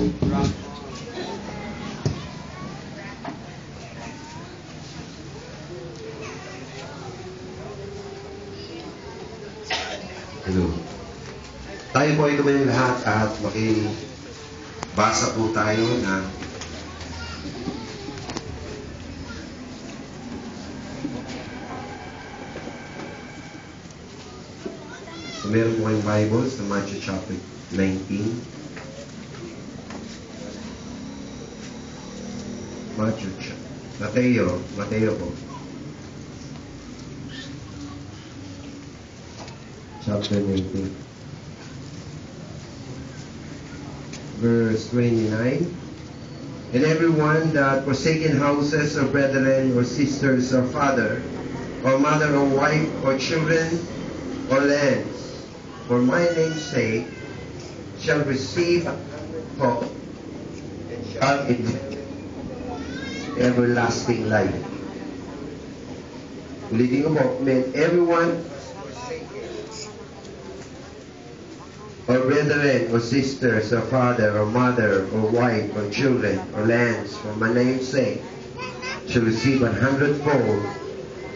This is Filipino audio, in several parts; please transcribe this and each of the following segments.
Hello. Tayo po ay tumayo lahat at makibasa po tayo na meron po kayong Bible sa Matthew chapter 19. Mateo po. Chapter 19. Verse 29. And everyone that forsaken houses or brethren or sisters or father or mother or wife or children or lands for my name's sake shall receive hope and shall inherit everlasting life. Ulitin ko po, everyone or brethren or sisters or father or mother or wife or children or lands for my name's sake shall receive 100-fold,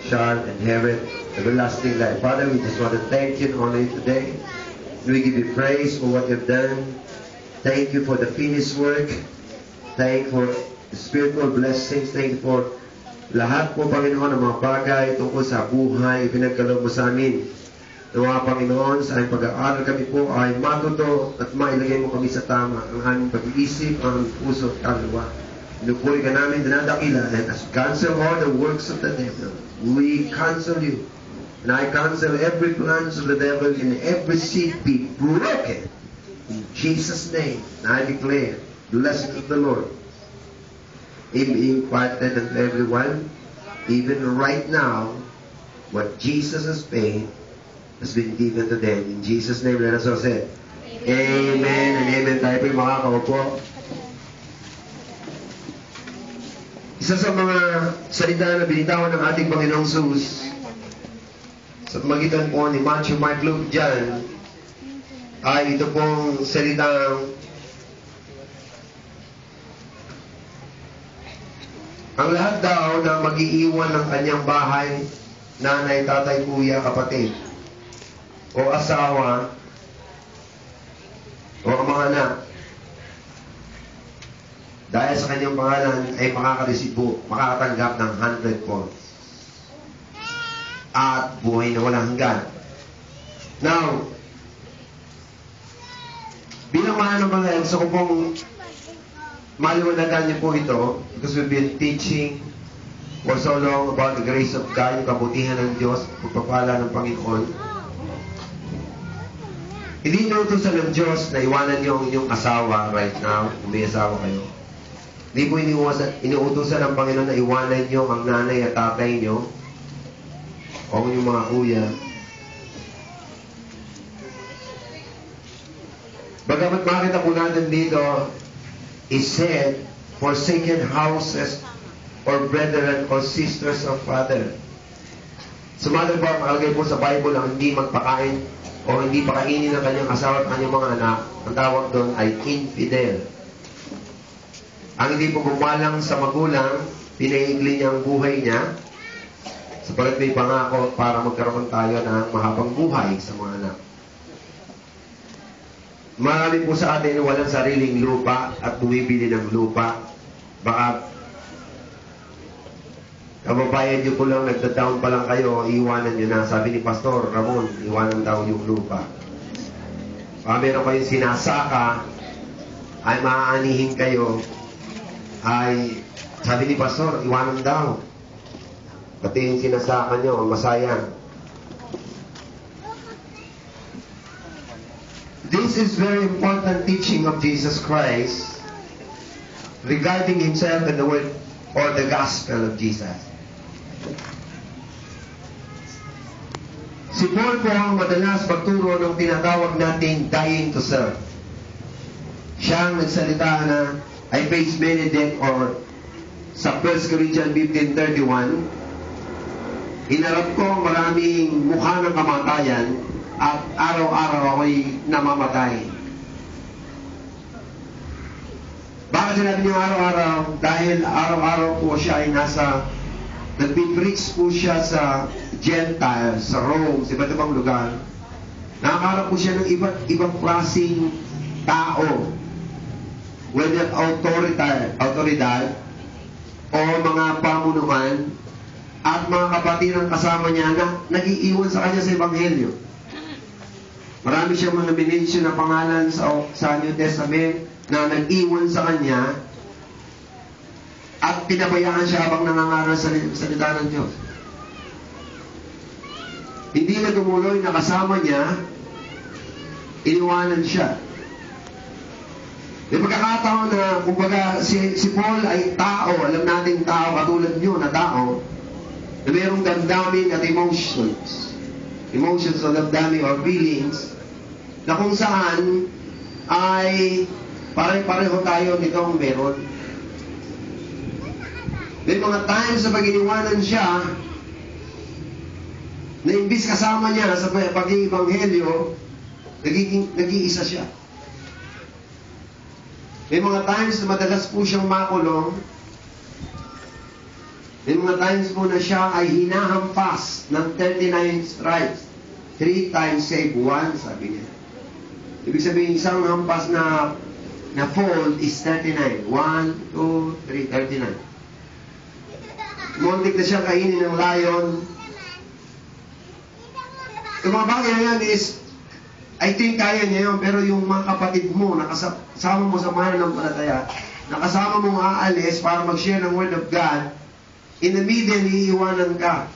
shall inherit everlasting life. Father, we just want to thank you and honor you today. We give you praise for what you've done. Thank you for the finished work. Thank you for the spiritual blessings. Thank you for lahat po, Panginoon, ng mga bagay tungkol sa buhay pinagkaloob mo sa amin. Nawa, Panginoon, sa aming pag-aaral kami po ay matuto at mailagay mo kami sa tama ang aming pag-iisip, ang aming puso at kaluluwa. Pinupuri ka namin, dinadakila, and as cancel all the works of the devil, we cancel you. And I cancel every plans of the devil and every seed be broken. In Jesus' name, I declare, blessed of the Lord, it be imparted unto everyone, even right now, what Jesus has paid, has been given to them. In Jesus' name, let us all say, Amen and Amen. Tayo po yung makakaupo. Isa sa mga salita na binitawan ng ating Panginoong Jesus sa magitan po ni Matthew, Mark, Luke, John ay ito pong salitang ang lahat daw na mag-iiwan ng kanyang bahay, nanay, tatay, kuya, kapatid, o asawa, o ang mga anak, dahil sa kanyang pangalan ay makakatanggap ng 100-fold at buhay na walang hanggan. Now, bilang mga naman, gusto ko pong maliwanagan niyo po ito because we've been teaching for so long about the grace of God, yung kabutihan ng Diyos, pagpapala ng Panginoon. Hindi nyo utusan ng Diyos na iwanan nyo ang inyong asawa right now, kung may asawa kayo. Hindi po inuutusan ng Panginoon na iwanan nyo ang nanay at tatay nyo o ang inyong mga kuya. Bagamat makita po natin dito, is said, forsaken houses or brethren or sisters or father. Sa mother part, makalagay po sa Bible ang hindi magpakain o hindi pakainin ng kanyang asawa at kanyang mga anak, ang tawag doon ay infidel. Ang hindi po gumalang sa magulang, pinaigli niya ang buhay niya, sapagat may pangako para magkaroon tayo ng mahabang buhay sa mga anak. Marami po sa atin walang sariling lupa at bumibili ng lupa. Baka kababayan nyo po lang, nagtataon pa lang kayo, iiwanan nyo na. Sabi ni Pastor Ramon, iwanan daw yung lupa. Meron kayong sinasaka, ay maaanihin kayo, ay sabi ni Pastor, iwanan daw. Pati yung sinasaka nyo, masayang. This is very important teaching of Jesus Christ regarding Himself and the word or the gospel of Jesus. Si Paul po ang madalas pagturo ng tinatawag nating dying to self. Siya ang nagsalita na I face many death or sa 1 Corinthians 15:31, hinarap ko maraming mukha ng kamatayan at araw-araw ako'y namamatay. Bakit sinabi niyo araw-araw? Dahil araw-araw po siya ay nagpipreach po siya sa Gentiles, sa Rome, sa iba't ibang lugar. Nakakarap po siya ng iba't ibang klaseng tao. Whether autoridad o mga pamunuan at mga kapatid ng kasama niya na nag-iiwan sa kanya sa Ebanghelyo. Marami siyang mga minention na pangalan sa New Testament na nag-iwan sa kanya at pinabayaan siya habang nangangaral sa salita ng Diyos. Hindi na tumuloy na kasama niya, iniwanan siya. May pagkakataon na, kumbaga, si Paul ay tao, alam natin tao, katulad niyo na tao, na mayroong damdamin at emotions o damdamin or feelings, na kung saan ay pare-pareho tayo nitong meron. May mga times na pag iniwanan siya, na imbis kasama niya sa pag-iibanghelyo, nag-iisa siya. May mga times na madalas po siyang makulong. May mga times po na siya ay hinahampas ng 39 stripes. 3 times save 1, sabi niya. Ibig sabihin, isang hampas na fold is 39. 1, 2, 3, 39. Muntik na siya kainin ng lion. Yung mga bagay na yan is, I think kaya niya yun, pero yung mga kapatid mo, nakasama mo sa mananampalataya, nakasama mong aalis para mag-share ng Word of God, in the middle, iiwanan ka.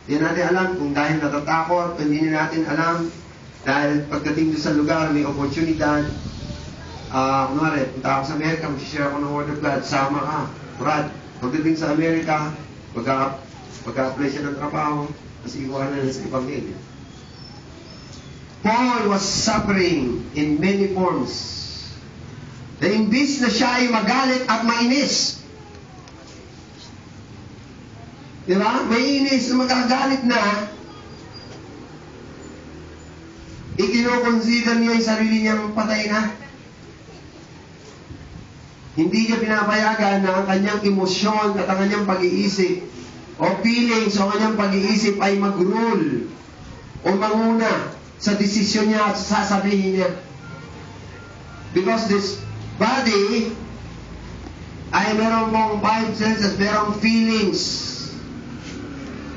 Hindi natin alam kung dahil natatakot, hindi natin alam, dahil pagdating doon sa lugar, may oportunidad. Kunwari, punta ako sa Amerika, mag-share ako ng Word of God, sama ka. Brad, pagdating sa Amerika, pag-apply siya ng trabaho, kasi iwanan na sa Ebanghelyo. Paul was suffering in many forms. Na imbis na siya ay magalit at mainis. Diba? Mainis na magagalit na, ikinoconsider niya yung sarili niyang patay na. Hindi niya pinapayagan na ang kanyang emosyon at ang kanyang pag-iisip o feelings o ang kanyang pag-iisip ay mag-rule o manguna sa desisyon niya at sasabihin niya. Because this body ay meron pong 5 senses, merong feelings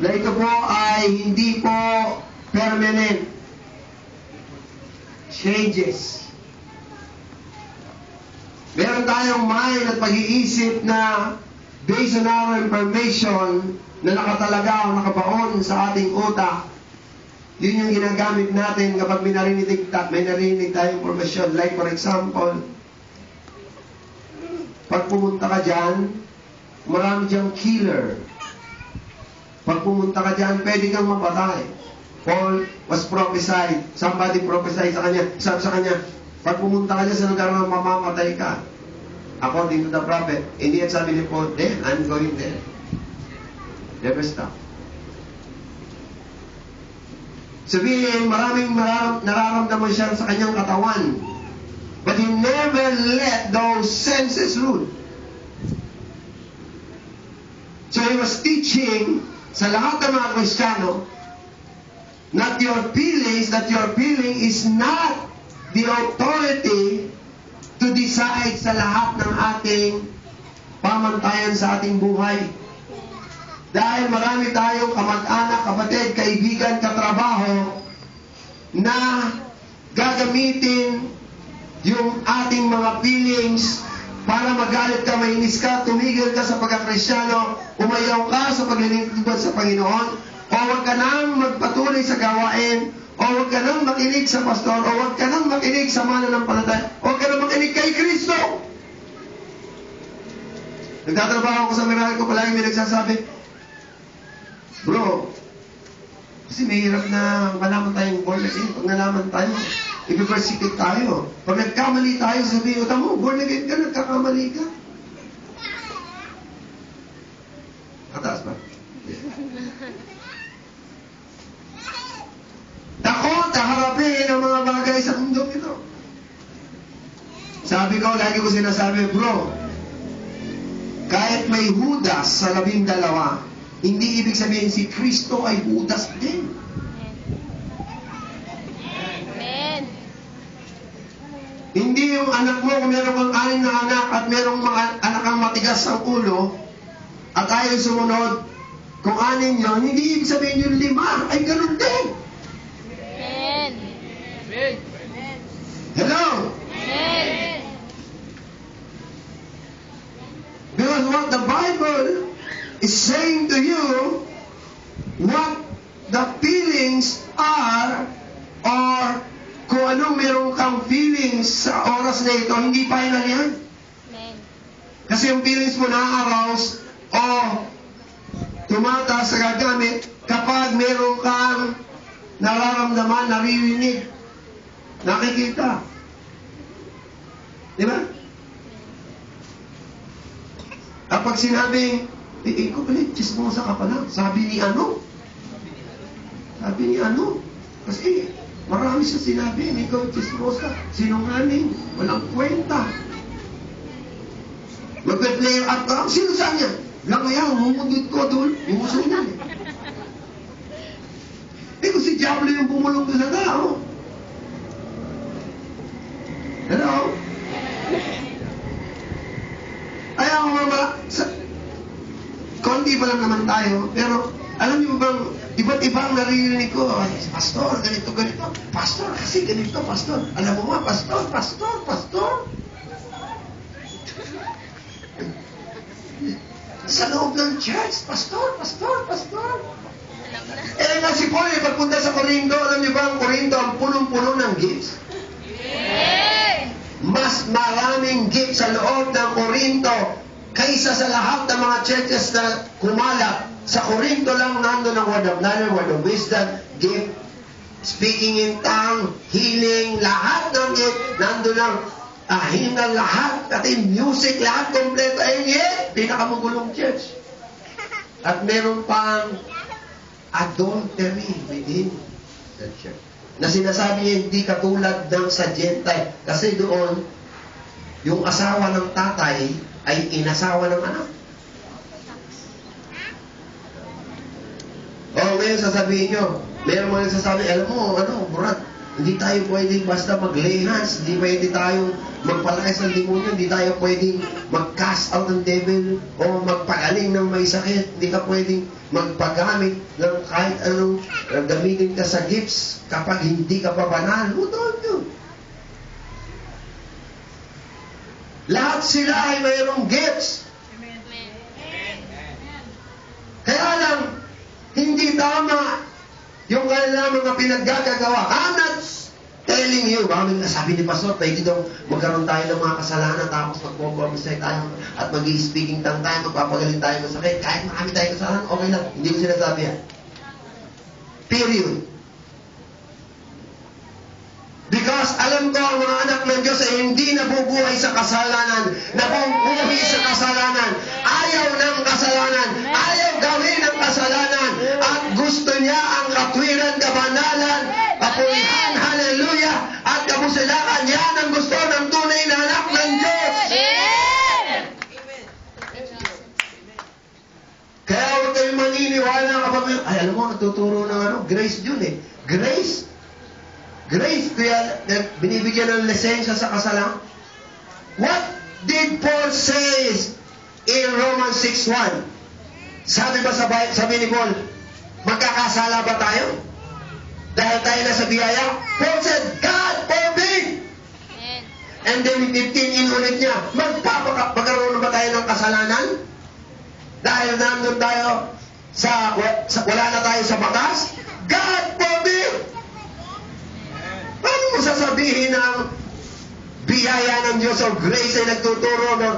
na ito po ay hindi po permanent. Changes. Meron tayong mind at pag-iisip na based on our information na nakatalaga o nakabaon sa ating utak. Yun yung ginagamit natin kapag may narinig tayong information. Like for example, pag pumunta ka dyan, marami dyang killer. Pag pumunta ka dyan, pwede kang mapatay. Paul was prophesied. Somebody prophesied sa kanya. Sabi sa kanya, pag pumunta ka dyan sa lugar na mamamatay ka, according to the prophet, hindi at sabi ni Paul, then I'm going there. Never stop. Sabihin, maraming nararamdaman siya sa kanyang katawan. But he never let those senses rule. So he was teaching sa lahat ng mga Kristiyano, that your feeling is not the authority to decide sa lahat ng ating pamantayan sa ating buhay. Dahil marami tayong kamag-anak, kapatid, kaibigan, katrabaho na gagamitin yung ating mga feelings para magalit ka, mainis ka, tumigil ka sa pagkakristyano, umayaw ka sa paglilingkod sa Panginoon, o huwag ka nang magpatuloy sa gawain, o huwag ka nang makinig sa pastor, o huwag ka nang makinig sa mananampalataya, o huwag ka nang makinig kay Kristo. Nagtatrabaho ako sa Meralco, palagi may nagsasabi, bro, kasi mahirap na malaman tayong born again. Pag nalaman tayo, ipipersecute tayo. Pag nagkamali tayo, sabihin, tamo, born again ka, nagkakamali ka. Kataas ba? Takot, harapin ang mga bagay sa mundo ito. Sabi ko, lagi ko sinasabi, bro, Kahit may Judas sa 12, hindi ibig sabihin si Kristo ay Judas din. Amen. Hindi yung anak mo, kung meron kang 6 na anak at merong mga anak kang matigas ang ulo at ayaw sumunod, kung 6 yun, hindi ibig sabihin yung 5 ay ganun din. Amen. Hello? Amen. Because what the Bible is saying to you, what the feelings are, or kung anong meron kang feelings sa oras na ito, hindi final yan. Amen. Kasi yung feelings mo na-arouse o tumataas sa gagamit kapag meron kang nararamdaman, naririnig, nakikita. Di ba? Kapag sinabing, ikaw pala, chismosa ka pala. Sabi ni ano? Kasi marami siya sinabi, ikaw chismosa, sinungaling, walang kwenta. Magpe-player up ka, sino saan yan? Lang kaya, humudod ko doon, umuso niya. Kung si Diablo yung bumulong doon sa tao. Hello? Kaya mga konti pa lang naman tayo, pero alam niyo bang, iba't ibang naririnig ko, ay, pastor, ganito, pastor, kasi ganito, pastor, alam mo ba, pastor, sa loob ng church, pastor. Eh nga si Paul, pagpunta sa Corinto, alam niyo ba, ang Corinto, ang punong-puno ng gifts? Mas maraming gift sa loob ng Corinto kaysa sa lahat ng mga churches na kumalap. Sa Corinto lang nandun ang word of knowledge, word of wisdom, gift, speaking in tongue, healing, lahat ng gift, nandun ang hingal lahat, pati music, lahat kompleto. Ayun yet, pinakamagulong church. At meron pang adultery within the church. Na sinasabi niya hindi katulad ng sa Gentile. Kasi doon, yung asawa ng tatay ay inasawa ng anak. Ngayon sasabihin nyo, meron mga nagsasabi, alam mo, Brad, hindi tayo pwedeng basta mag-lay hands, hindi pwede tayo magpalakas ng demonyo, hindi tayo pwedeng mag-cast out ng devil o magpagaling ng may sakit, hindi ka pwedeng magpagamit ng kahit anong gamitin ka sa gifts kapag hindi ka pa banal. Doon yun. Lahat sila ay mayroong gifts. Kaya lang, hindi tama yung kanilang mga pinaggagawa. I'm not telling you, sabi ni Pastor, pwede daw magkaroon tayo ng mga kasalanan tapos mag-prophesy tayo at mag-i-speaking tongue tayo, magpapagaling tayo ng sakit. Kahit marami tayong kasalanan, okay lang. Hindi ko sinasabi yan. Period. Because alam ko ang mga anak ng Diyos ay hindi nabubuhay sa kasalanan, nabubuhay sa kasalanan, ayaw ng kasalanan, ayaw gawin ng kasalanan, at gusto niya ang katwiran, kabanalan, kapulihan, hallelujah, at kabusilakan. Yan ang gusto ng tunay na anak ng Diyos. Kaya huwag kayong maniniwala kapag, ay alam mo, natuturo ng grace yun eh. Grace, kaya binibigyan ng lisensya sa kasalanan. What did Paul say in Romans 6:1? Sabi ni Paul, magkakasala ba tayo? Dahil tayo nasa biyaya? Paul said, God forbid! And then 15 inulit niya, magkakaroon ba tayo ng kasalanan? Dahil nandun tayo wala na tayo sa batas? God forbid! Paano mo sasabihin ng biyaya ng Diyos o grace ay nagtuturo ng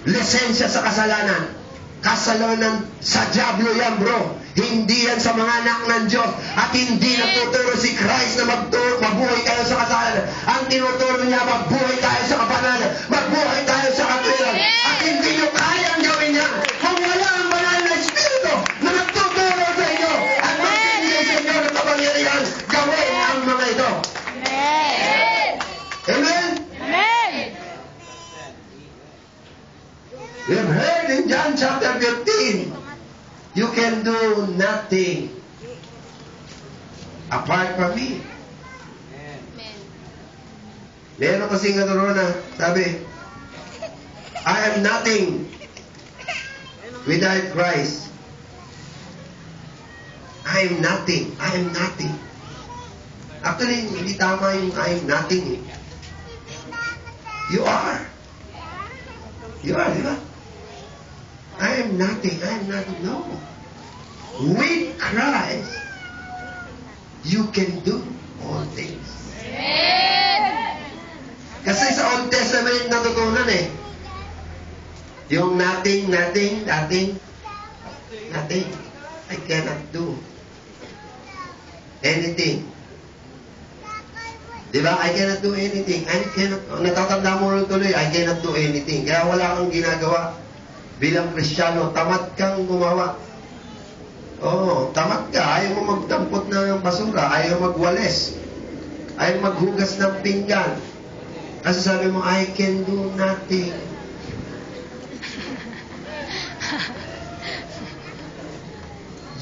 lisensya sa kasalanan? Kasalanan sa Diablo yan, bro. Hindi yan sa mga anak ng Diyos. At hindi nagtuturo si Christ na mabuhay tayo sa kasalanan. Ang tinuturo niya, magbuhay tayo sa kapanalan. Magbuhay tayo sa katwiran. At hindi nyo kayang gawin yan kung wala ang banal na Espiritu na nagtuturo sa inyo at magbibigay sa inyo ng kapangyarihan gawin ang mga ito. Amen? We have heard in John chapter 15, you can do nothing apart from me. Amen. Meron kasing ano ron na sabi, I am nothing without Christ. I am nothing. I am nothing. Actually, hindi tama yung I am nothing. You are. You are, di ba? I am nothing. I am nothing. No. With Christ, you can do all things. Amen. Kasi sa Old Testament natutunan eh. Yung nothing. I cannot do anything. Diba? I cannot do anything. Natatanda mo rin tuloy, I cannot do anything. Kaya wala kang ginagawa. Bilang Kristiyano, tamad kang gumawa. Oo, tamad ka. Ayaw mo magdampot ng basura. Ayaw magwalis. Ayaw maghugas ng pinggan. Kasi sabi mo, I can do nothing.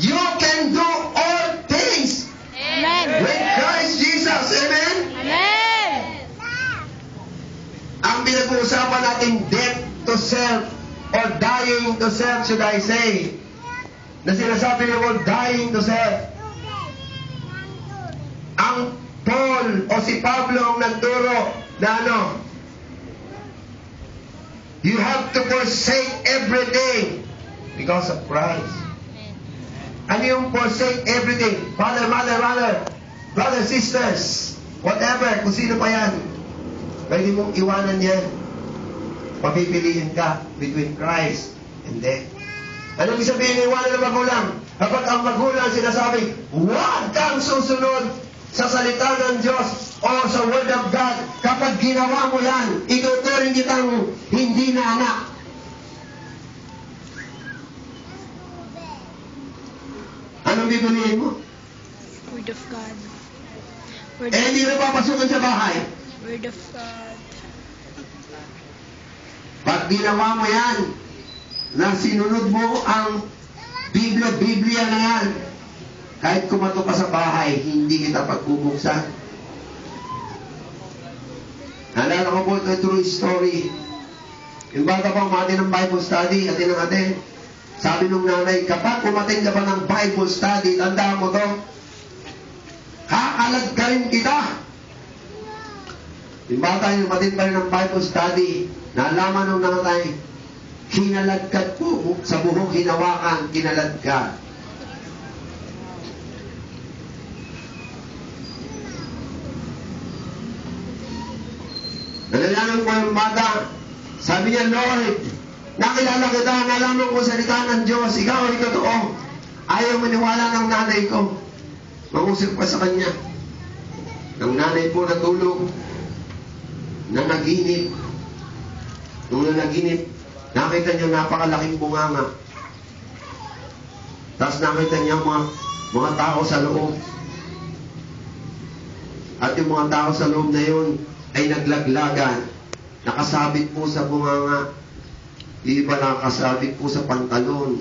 You can do all things Amen. with Christ Jesus. Amen? Amen. Ang pinag-uusapan natin, death to self or dying to self, should I say. Na sinasabi niyo, dying to self. Ang Paul o si Pablo ang nagturo na ano? You have to forsake everything because of Christ. Ano yung forsake everything? Father, mother, brothers, sisters, whatever, kung sino pa yan. Pwede mong iwanan yan. Papipiliin ka between Christ and death. Ano ibig sabihin ng iwanan ng magulang? Kapag ang magulang sinasabi, huwag kang susunod sa salita ng Diyos o sa Word of God, kapag ginawa mo yan, ituturing kitang hindi na anak. Anong bibiliin mo? Word of God. Hindi na papasukan sa bahay. Word of God. Pag ginawa mo yan, na sinunod mo ang Biblia na yan, kahit kumato ka sa bahay, hindi kita pagbubuksan. Naalala ko po ito true story. Yung bata pang umatin ng Bible study, atin. Sabi nung nanay, kapag umatin ka pa ng Bible study, tandaan mo to, kakalag ka rin kita. Yung bata yung umatin pa rin ng Bible study, naalaman nung nanay, kinaladkad po sa buhok hinawakan, kinaladkad. Nalalaman ko yung bata, sabi niya, Lord, nakilala kita, nalaman ko salita ng Diyos, ikaw ay totoo. Ayaw maniwala ng nanay ko. Mangusip pa sa kanya. Nang nanay po natulog, nanaginip. Nung nanaginip, nakita niya napakalaking bunganga. Tapos nakita niya mga tao sa loob. At yung mga tao sa loob na yun ay naglaglagan. Nakasabit po sa bunganga. Yung iba nakasabit po sa pantalon.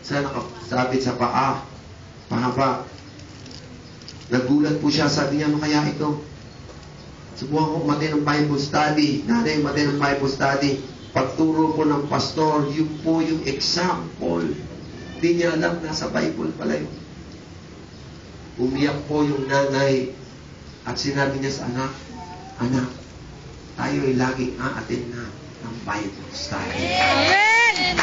Isa nakasabit sa paa. Pahaba. Nagulat po siya. Sabi niya, ano kaya ito? Subukan ko umati ng Bible study. Nanay umati ng Bible study. Pagturo po ng pastor, yun po yung example. Hindi niya alam, nasa Bible pala yun. Umiyak po yung nanay at sinabi niya sa anak, anak, tayo ay laging aatin na ng Bible study. Amen.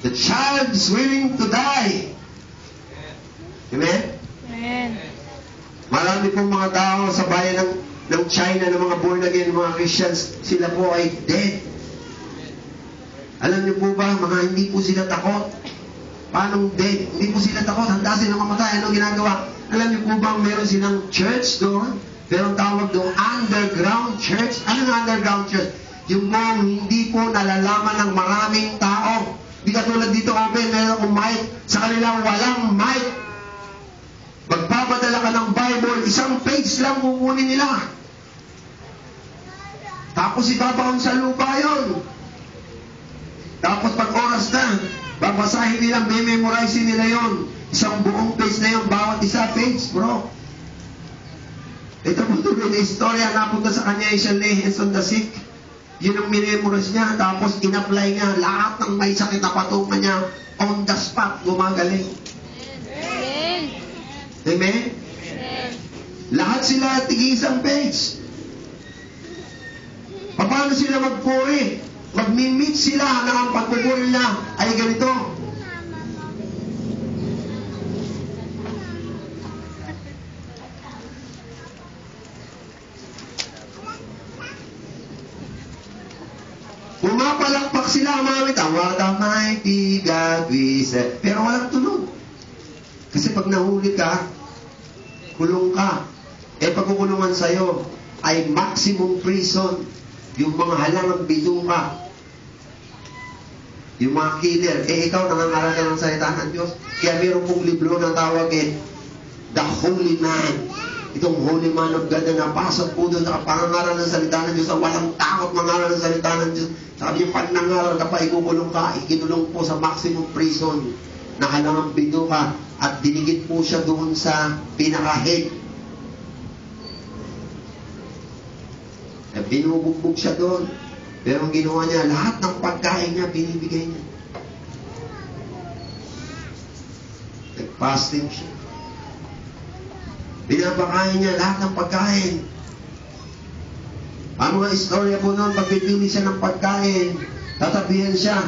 The child is willing to die. Amen? Amen. Marami pong mga tao sa bayan ng China, ng mga born again, mga Christians, sila po ay dead. Alam niyo po ba, mga hindi po sila takot. Paano dead? Hindi po sila takot. Handa silang mamatay. Anong ginagawa? Alam niyo po ba, meron silang church doon? Meron tawag doon, underground church. Ano yung underground church? Yung mga hindi po nalalaman ng maraming tao. Di katulad dito, open, meron akong mic. Sa kanilang walang mic. Magpapadala ka ng Bible, isang page lang kukunin nila. Tapos ibabaon sa lupa yun. Tapos pag oras na, babasahin nila, memorize nila yon. Isang buong page na yun, bawat isa page, bro. Ito po tuloy na istorya, napunta sa kanya isang lay hands on the sick. Yun ang minemorize niya, tapos in-apply niya. Lahat ng may sakit na patungan niya, on the spot, gumagaling. Amen. Amen? Lahat sila tig-isang page. Paano sila magpuri? Magmimit sila na ang pagpupuri nila ay ganito. Pumapalakpak sila, mamit, what a mighty God we serve. Pero walang tunog. Kasi pag nahuli ka, kulong ka. Pagkukulungan sa'yo ay maximum prison. Yung mga halangang bituka. Yung mga killer. Ikaw, nangangaral ka ng salita ng Diyos. Kaya meron pong libro na tawag The Holy Man. Itong Holy Man of God na napasok po doon sa pangangaral ng salita ng Diyos. Walang takot mangaral ng salita ng Diyos. Sabi niya, pag nangaral ka pa, ikukulong ka. Ikinulong po sa maximum prison na halangang bituka. At dinigit po siya doon sa pinaka-head. Binubugbog siya doon. Pero ang ginawa niya, lahat ng pagkain niya, binibigay niya. Nag-fasting siya. Pinapakain niya lahat ng pagkain. Ang mga istorya po noon, pagpipili siya ng pagkain, tatabihan siya.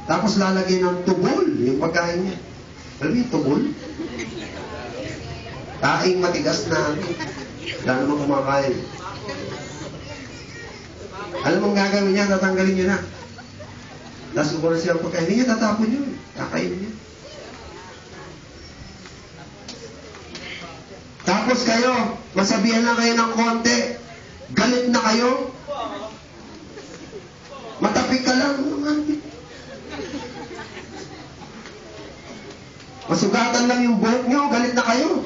Tapos lalagyan ng tubol yung pagkain niya. Alam mo yung tubol? Taing matigas na wala namang kumakain. Alam mong gagawin niya, tatanggalin niyo na. Tapos kung siya ang pagkain, hindi niya tatapon yun. Kakain niya. Tapos kayo, masabihan lang kayo ng konti. Galit na kayo. Matapik ka lang. Masugatan lang yung buhok niyo, galit na kayo.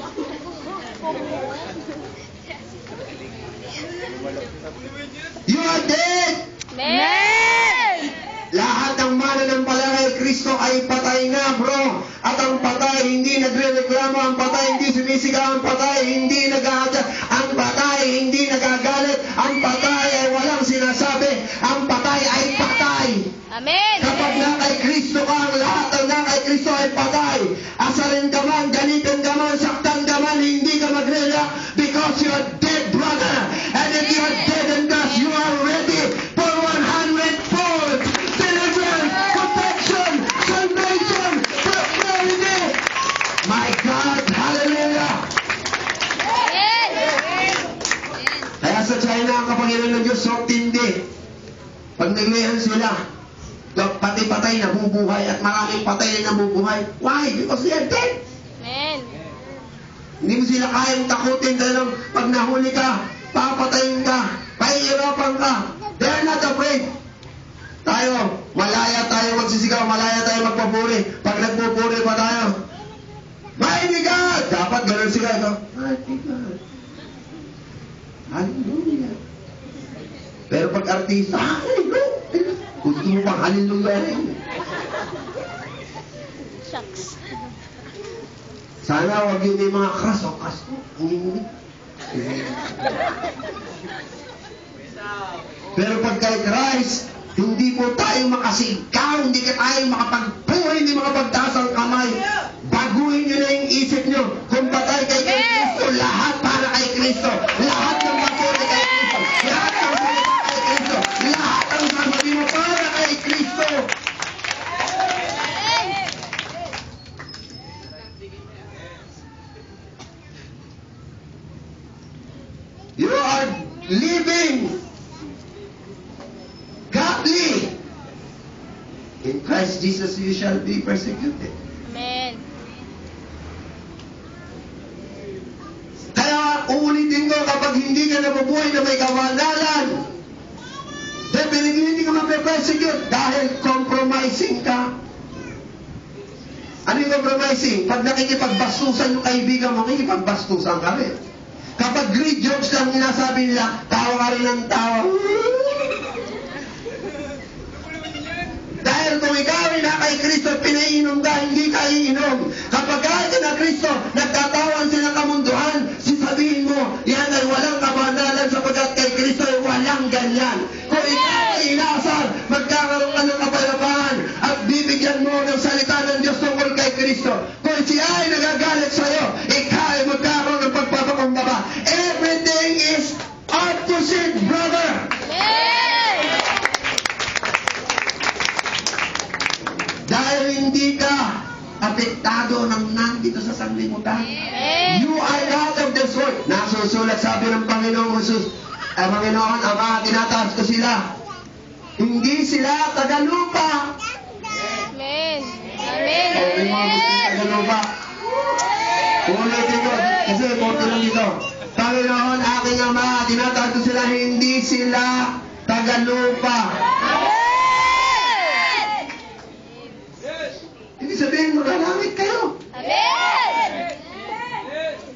You are dead! Amen. Lahat ng mananampalataya kay Kristo ay patay na, bro. At ang patay hindi nagre-reklamo, ang patay hindi sumisigaw, ang patay hindi nag-aadya, ang patay hindi nagagalit, ang patay ay walang sinasabi, ang patay ay patay. Amen. Kapag na kay Kristo ka, ang lahat ng na kay Kristo ay patay. Asarin ka man, ganitin ka man, saktan ka man, hindi ka magre-react because you are dead, brother. And if you are dead in God, you are ready for 100-fold deliverance, protection, salvation, prosperity. My God, hallelujah! Amen. Kaya sa China, ang kapangyarihan ng Diyos, so tindi. Pag naglayan sila, pati patay nabubuhay at maraming patay na nabubuhay. Why? Because they are dead. Amen. Hindi mo sila kayang takutin dahil pag nahuli ka, papatayin ka, pahihirapan ka. They are not afraid. Tayo, malaya tayo magsisigaw, malaya tayo magpapuri. Pag nagpupuri pa tayo, Mighty God! Dapat ganun sila. Mighty God. Hallelujah. Pero pag artista, hallelujah. Gusto mo pang hallelujah rin. Shucks. Sana wag yun yung mga crush. O, crush ko. Pero pag kay Christ, hindi po tayo makasigaw, hindi ka tayo makapagpuri, hindi makapagtaas ang kamay. Baguhin nyo na yung isip nyo. Kung patay kay Kristo, lahat para kay Kristo. Lahat ng papuri kay Kristo. Lahat ng salita kay Kristo. Lahat ng sasabi mo para kay Kristo. You are living godly. In Christ Jesus you shall be persecuted. Amen. Kaya uulitin ko, kapag hindi ka nabubuhay na may kawanalan, definitely hindi ka mape-persecute dahil compromising ka. Ano yung compromising? Pag nakikipagbastusan yung kaibigan mo, nakikipagbastusan ka rin. Kapag great jokes lang sinasabi nila, tawa ka rin ng tawa. Dahil kung ikaw ay na kay Kristo, pinainom ka, hindi ka iinom. Kapag ka na Kristo, nagtatawan sila kamunduhan, sasabihin mo, yan ay walang kabanalan sapagkat kay Kristo ay walang ganyan. Kung ikaw ay inaasar, magkakaroon ka ng kapayapaan at bibigyan mo ng salita ng Diyos tungkol kay Kristo. Kung siya ay nagagalit sa'yo, ikaw ay magkakaroon ng pagpapakumbaba. Everything is opposite, brother. Amen. Dahil hindi ka apektado ng nandito sa sanglibutan. Amen. You are not of this world. Nasusulat sabi ng Panginoong Jesus, Panginoon, Ama, tinataas ko sila. Hindi sila tagalupa. Amen. O, may mga gusto ng tagalupa. Ulitin ko, kasi konti lang dito. Panginoon, aking Ama, tinataas ko sila, hindi sila tagalupa. Hindi sabihin, magalangit kayo. Amen.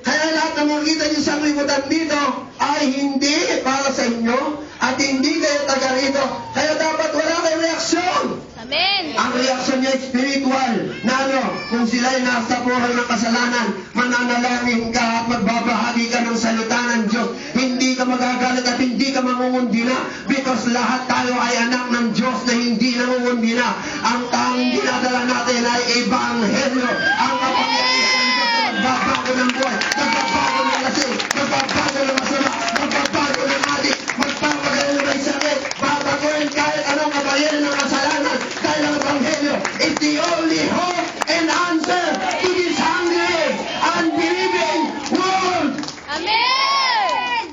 Kaya lahat ng makikita niyo sa libutan dito ay hindi para sa inyo at hindi kayo taga rito. Kaya dapat wala kayong reaksyon. Amen. Ang reaksyon niya spiritual na ano, kung sila'y nasa buhay ng kasalanan, mananalangin ka at magbabahagi ka ng salita ng Diyos. Hindi ka magagalit at hindi ka mangungundina because lahat tayo ay anak ng Diyos na hindi nangungundina. Ang tanging dinadala natin ay ebanghelyo. Ang kapangyarihan ng Diyos na magbabago ng buhay, magbabago ng lasing, magbabago ng masama, magbabago ng adik, magpapagaling ng may sakit, babaguhin kahit anong kabayan ng kasalanan dahil ang ebanghelyo is the only hope and answer to this hungry, unbelieving world. Amen.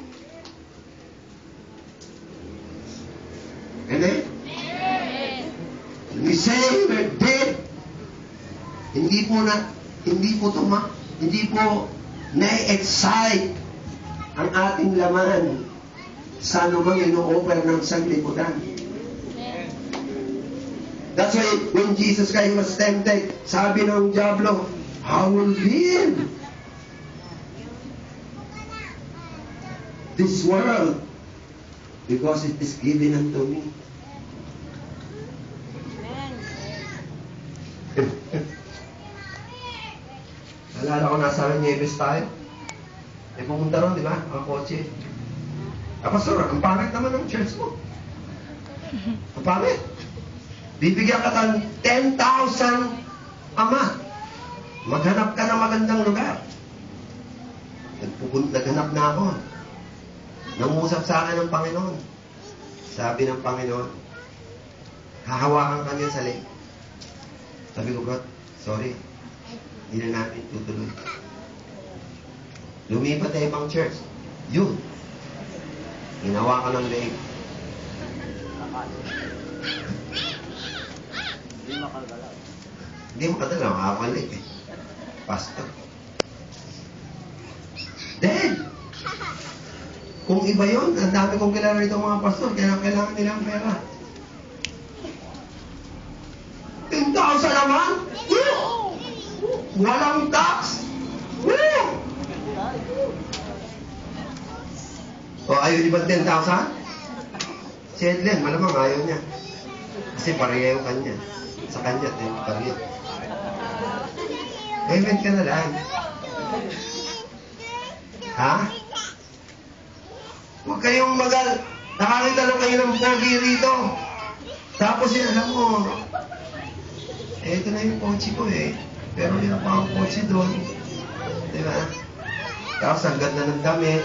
Amen? Amen. We say we're dead. Hindi po na-excite ang ating laman sa anumang ino-offer ng sanglibutan. Amen. That's why when Jesus Christ was tempted, sabi ng Diablo, I will live this world because it is given unto me. Alala ko nasa Nieves tayo. Pumunta ron, di ba? Ang kotse. Pastor, ang pangit naman ng church mo. Ang pangit. Bibigyan ka ng 10,000 a month. Maghanap ka ng magandang lugar. Naghanap na ako. Nangusap sa akin ng Panginoon. Sabi ng Panginoon, hahawakan ka niya sa leg. Sabi ko, bro, sorry. Hindi na namin tutuloy. Lumipat na ibang church. Yun. Hinawa ka ng leg. Hindi makadalaw. Makakalik eh. Pastor. Then, kung iba yun, ang dami kong kilala rito mga pastor, kaya kailangan nilang pera. 10,000 naman? Walang tax? O, ayaw di ba 10,000? Si Edlen, malamang ayaw niya. Kasi pareho kanya. Sa kanya, pareho. Payment ka na lang. Ha? Huwag kayong nakakita lang kayo ng pogi rito. Tapos yun, alam mo, ito na yung kotse ko eh. Pero yun pa ang kotse doon. Diba? Tapos ang ganda ng damit.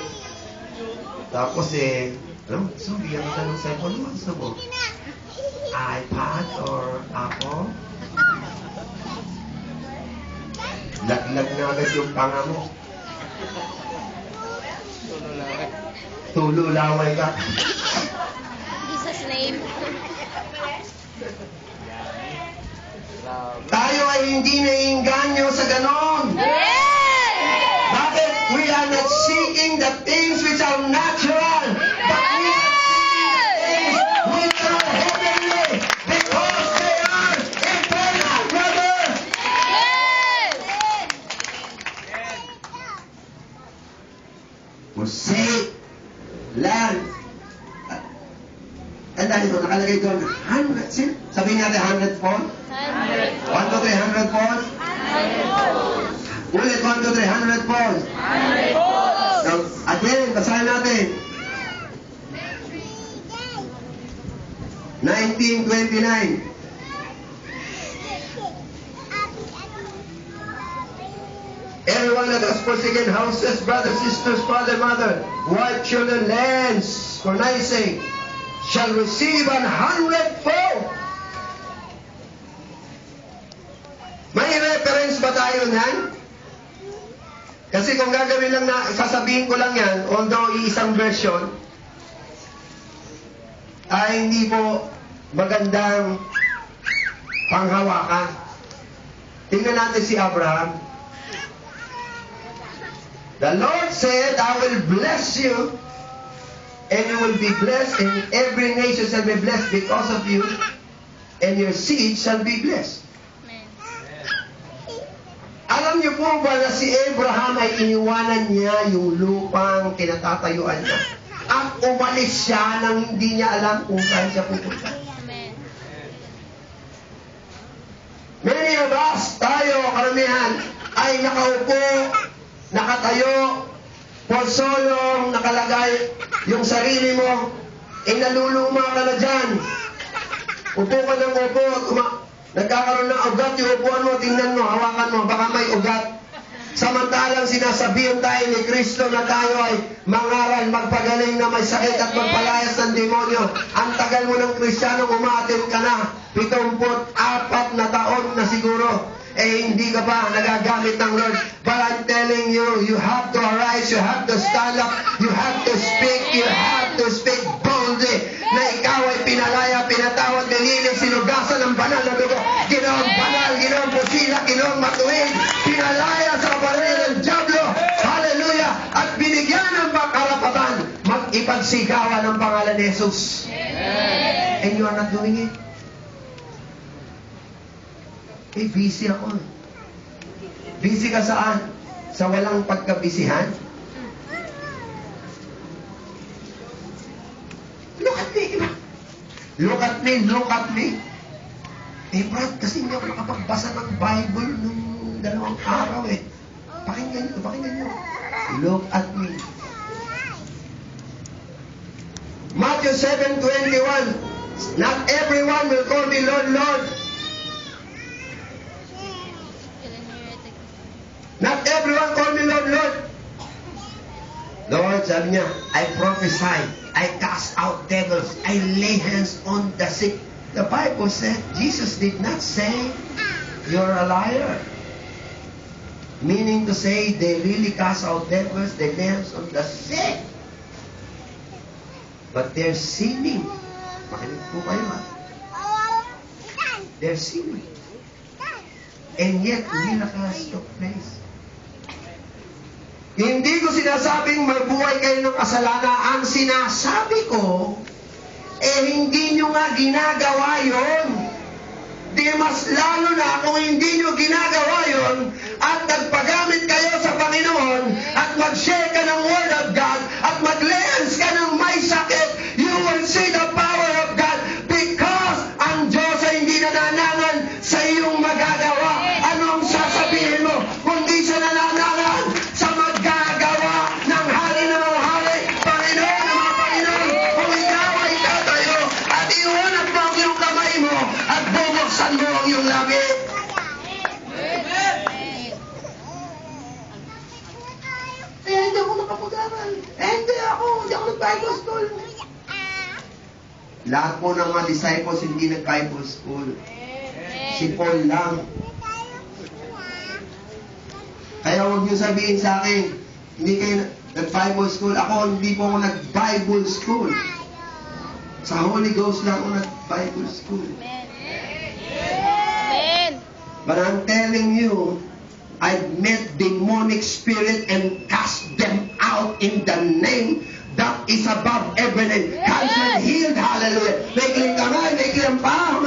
Tapos alam mo, gusto mo, bigyan ka ng cellphone mo. Gusto mo, iPad or Apple? Laglag na agad yung panga mo. Tululaway ka. Jesus' name. Tayo ay hindi naiinganyo sa ganon. Amen. Bakit? We are not seeking the things which are natural, but we are seeking the things which are heavenly, because they are eternal, brother. Amen. Forsake land. And tandaan nyo, nakalagay doon, 100, sabihin natin 100 falls. 1, 2, 3, 100 falls. Ulit, 1, 2, 3, 100 falls. So, again, basahin natin. 1929. Everyone that has forsaken houses, brothers, sisters, father, mother, wife, children, lands, for my sake, shall receive 100-fold. May reference ba tayo niyan? Kasi kung gagawin lang na, sasabihin ko lang yan, although isang version, ay hindi po magandang panghawakan. Tingnan natin si Abraham. The Lord said, I will bless you, and you will be blessed, and every nation shall be blessed because of you, and your seed shall be blessed. Alam niyo po ba na si Abraham ay iniwanan niya yung lupang kinatatayuan niya? At umalis siya nang hindi niya alam kung saan siya pupunta. Many of us, tayo, karamihan, ay nakaupo, nakatayo, porsolong, nakalagay yung sarili mo, naluluma ka na dyan. Upo ka ng upo, nagkakaroon ng ugat, yung upuan mo, tingnan mo, hawakan mo, baka may ugat. Samantalang sinasabihan tayo ni Kristo na tayo ay mangaral, magpagaling na may sakit at magpalayas ng demonyo. Ang tagal mo ng Kristiyano, umaatin ka na, 74 na taon na siguro. Hindi ka pa nagagamit ng Lord. But I'm telling you, you have to arise, you have to stand up, you have to speak boldly na ikaw ay pinalaya, pinatawad, nilinis, sinugasan ng banal na dugo, ginoong banal, ginoong pusila, ginoong matuwid, pinalaya sa kapalit ng Diablo, hallelujah, at binigyan ng karapatan mag-ipagsigawan ng pangalan ni Jesus. And you are not doing it. Busy ako. Busy ka saan? Sa walang pagkabisihan? Look at me. Look at me, look at me. Brad, kasi hindi ako nakapagbasa ng Bible nung 2 araw Pakinggan nyo. Look at me. Matthew 7:21. Not everyone will call me Lord, Lord. Not everyone call me Lord, Lord. Lord, sabi niya, I prophesy, I cast out devils, I lay hands on the sick. The Bible said, Jesus did not say, you're a liar. Meaning to say, they really cast out devils, they lay hands on the sick. But they're sinning. Makinig po kayo They're sinning. And yet, miracles took place. Hindi ko sinasabing magbuhay kayo ng kasalanan. Ang sinasabi ko, hindi nyo nga ginagawa yon. Di mas lalo na kung hindi nyo ginagawa yon at nagpagamit kayo sa Panginoon at mag-share ka ng Word of God at mag-lens ka ng may sakit, you will see the power of God because ang Diyos ay hindi nananangan sa iyong magagawa. Anong sasabihin mo? Kundi siya nananangan sa magagawa ng hari ng mga hari, Panginoon ng mga Panginoon. Kung ikaw ay tatayo at iwanag mo ang iyong kamay mo at bubuksan mo ang iyong labi. Hindi ako nakapag-aral. Hindi ako nag-Bible school. Lahat po ng mga disciples hindi nag-Bible school. Si Paul lang. Kaya huwag niyo sabihin sa akin, hindi kayo nag-Bible school. Ako, hindi po ako nag-Bible school. Sa Holy Ghost lang ako nag-Bible school. Amen. But I'm telling you, I've met demonic spirit and cast them out in the name that is above every name. Cancer healed, hallelujah. May kiling kamay, may kiling paa,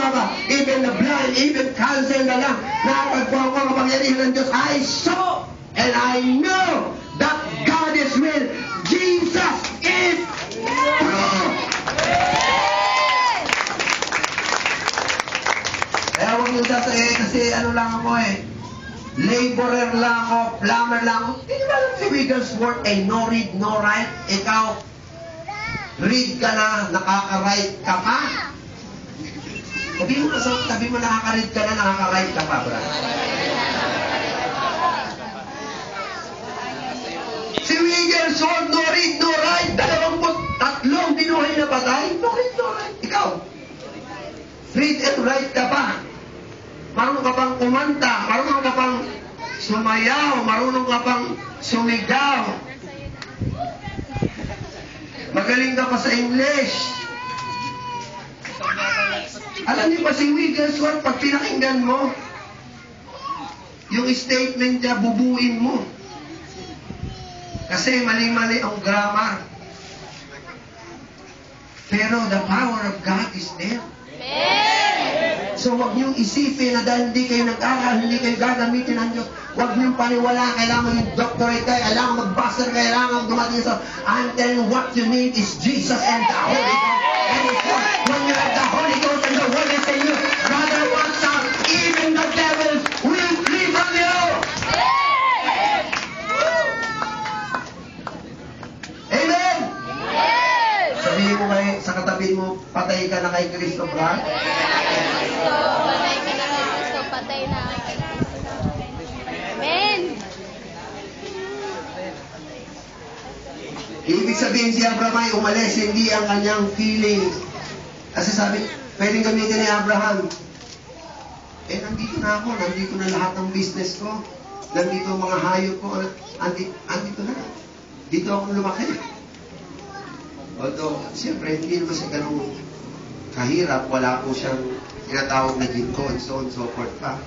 even the blind, even cancer na lang. Nakapagpuan ko ang kapangyarihan ng Diyos. I saw and I know that God is real. Jesus is true. kasi ano lang ako eh. Laborer lang ako, plumber lang ako. Hindi ba alam si Wigglesworth ay no read, no write? Ikaw, read ka na, nakaka-write ka pa? Sabi mo nakaka-read ka na, nakaka-write ka pa, bro. Si Wigglesworth, no read, no write. 23 binuhay na patay. No read, no write. Ikaw, read and write ka pa. Marunong ka pang kumanta, marunong ka pang sumayaw, marunong ka pang sumigaw. Magaling ka pa sa English. Alam niyo ba si Wigglesworth, pag pinakinggan mo, yung statement niya, bubuin mo. Kasi mali-mali ang grammar. Pero the power of God is there. So huwag niyong isipin na dahil hindi kayo nag-aral, hindi kayo gagamitin ng Diyos. Huwag niyong paniwala, kailangan yung doctorate kayo, kailangan mag-master, kailangan dumating sa... I'm telling you, what you need is Jesus and the Holy Ghost. And it's what, when you have the Holy Ghost and the Word is in you, brother, watch out, even the devils will flee from you. Amen? Sabihin mo kayo, sa katabi mo, patay ka na kay Kristo, brad. Patay ka na kay Kristo, patay na kay Kristo. Amen. Ibig sabihin si Abraham ay umalis, hindi ang kanyang feelings. Kasi sabi, pwedeng gamitin ni Abraham. Eh, nandito na ako, nandito na lahat ng business ko, nandito ang mga hayop ko, andito na. Dito ako lumaki. Although, siyempre, hindi naman siya ganun kahirap, wala po siyang tinatawag na ginko and so on and so forth pa.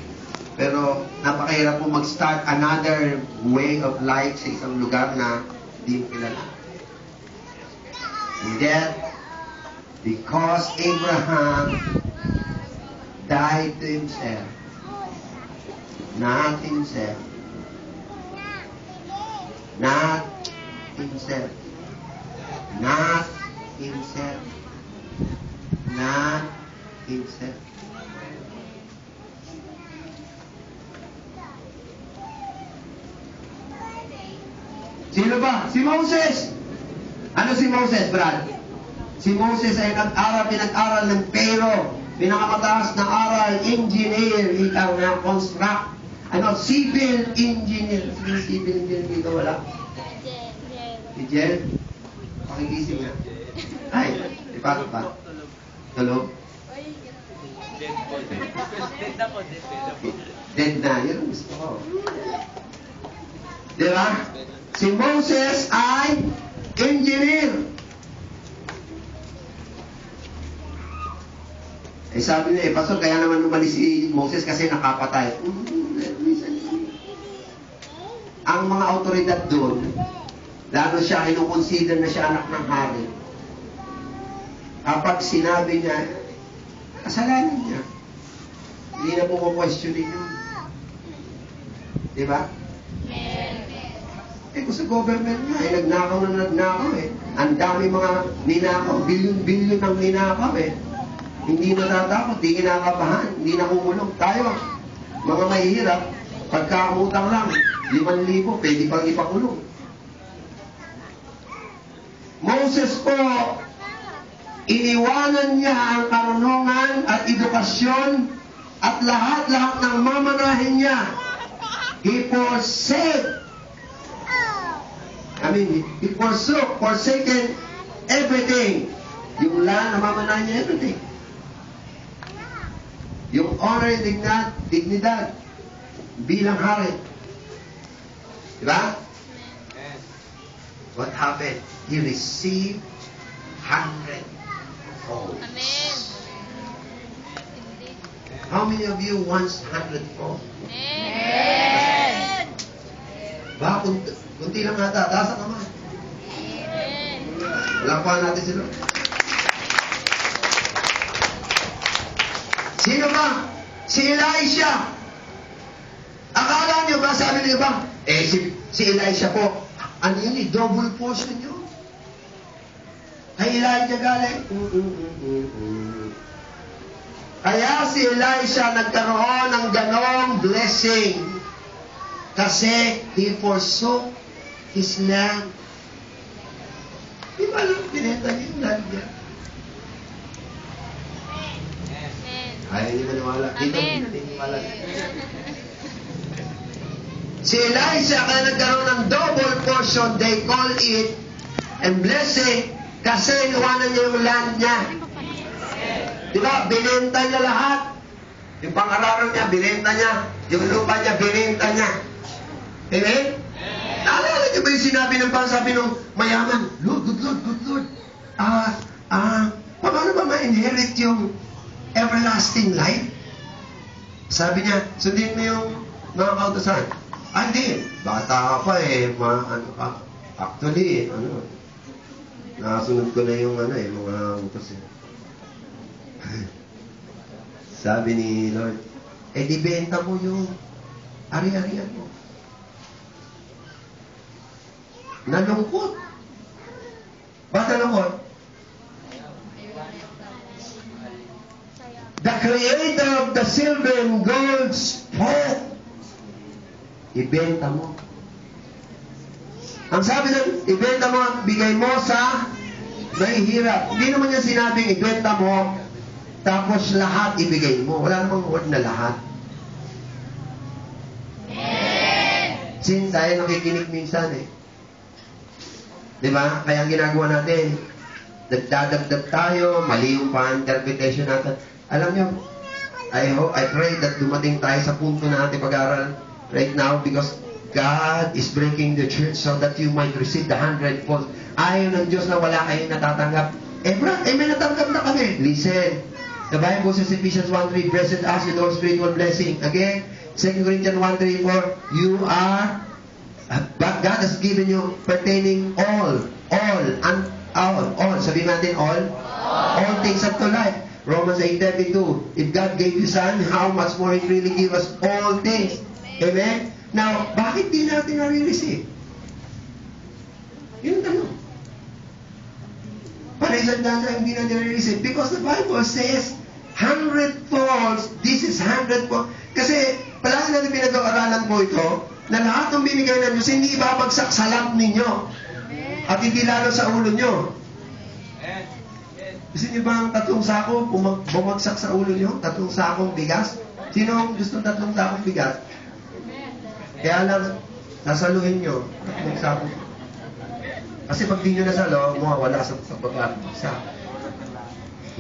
Pero napakahirap po mag-start another way of life sa isang lugar na hindi mo kilala. And that, because Abraham died to himself, not himself, not himself, not himself, not himself. Sino ba? Si Moses! Ano si Moses, Brad? Si Moses ay pinag-aral ng Pero, pinakamataas na aral, engineer, ikaw na construct, civil engineer. Sino civil engineer dito? Wala? Si Jel? Pakigising nga. Ay, ipasok pa. Tulog? Dead na. Yun ang gusto ko. Diba? Si Moses ay engineer. Eh sabi niya, Pastor, kaya naman umalis si Moses kasi nakapatay. Ang mga autoridad doon, lalo siya, kinukonsider na siya anak ng hari. Kapag sinabi niya, kasalanan niya. Hindi na po questionin yun. Diba? Eh, kung sa government nga, eh, nagnakaw eh. Ang dami mga ninakaw, bilyon-bilyon ang ninakaw eh. Hindi natatakot, hindi kinakabahan, hindi nakukulong. Tayo, mga mahihirap, pagkakamutang lang, 5,000, pwede pang ipakulong. Moses po, iniwanan niya ang karunungan at edukasyon at lahat-lahat ng mamanahin niya. He forsaken everything. Yung land, namamanahin niya everything. Yung honor and dignidad bilang hari. Diba? What happened? He received 100-fold. Amen. How many of you wants 100-fold? Amen. Ba, kunti lang nata. Taas ang naman. Amen. Lakuan natin sila. Sino ba? Si Elisha. Akala niyo ba, sabi niyo ba? Eh, si Elisha po, ano yun eh, double portion yun. Kay Elijah galing. Kaya si Elisha nagkaroon ng ganong blessing. Kasi he forsook his land. Di ba lang pinenta niya yung land niya? Ayaw niyo maniwala. Dito, Amen. maniwala. Si Elisha kaya nagkaroon ng double portion, they call it, and blessing, kasi inuwanan niya yung land niya. Di ba? Binenta niya lahat. Yung pang-aralan niya, binenta niya. Yung lupa niya, binenta niya. Amen? Naalala niyo ba yung sinabi ng pangsabi ng mayaman? Lord, good Lord, good Lord. Paano ba ma-inherit yung everlasting life? Sabi niya, sundin mo yung mga kautosan. Hindi. Bata ka pa eh. Ano ka? Actually, nakasunod ko na yung mga utos eh. Sabi ni Lord, di benta mo yung ari-arian mo. Nalungkot. Bakit nalungkot? The creator of the silver and gold spoke. Ibenta mo. Ang sabi ng ibenta mo, bigay mo sa mahihirap. Hindi naman niya sinabing ibenta mo, tapos lahat ibigay mo. Wala namang word na lahat. Since tayo nakikinig minsan eh. Diba? Kaya ang ginagawa natin, nagdadagdag tayo, mali yung pa-interpretation natin. Alam niyo, I pray that dumating tayo sa punto na ating pag-aaral right now because God is breaking the church so that you might receive the 100-fold. Ayaw ng Diyos na wala kayong natatanggap. May natanggap na kami. Listen. The Bible says Ephesians 1:3, blessed us with all spiritual blessing. Again, 2 Corinthians 1:3, you are, God has given you pertaining all. Sabihin natin all things up to life. Romans 8:32, if God gave you Son, how much more He really give us all things. Amen? Now, bakit di natin nare-receive? Yun ang tanong. Paresan na hindi natin nare-receive. Because the Bible says, 100-fold, this is 100-fold. Kasi, palagi natin pinag-aaralan po ito, na lahat ng binigay ng Diyos, hindi ibabagsak sa lamp ninyo. At hindi lalo sa ulo nyo. Gusto niyo ba ang 3 sako bumagsak sa ulo niyo? 3 sakong bigas? Sino ang gusto 3 sakong bigas? Kaya lang, nasaluhin niyo 3 sako. Kasi pag di niyo nasalo, mawawala sa pagkakasa.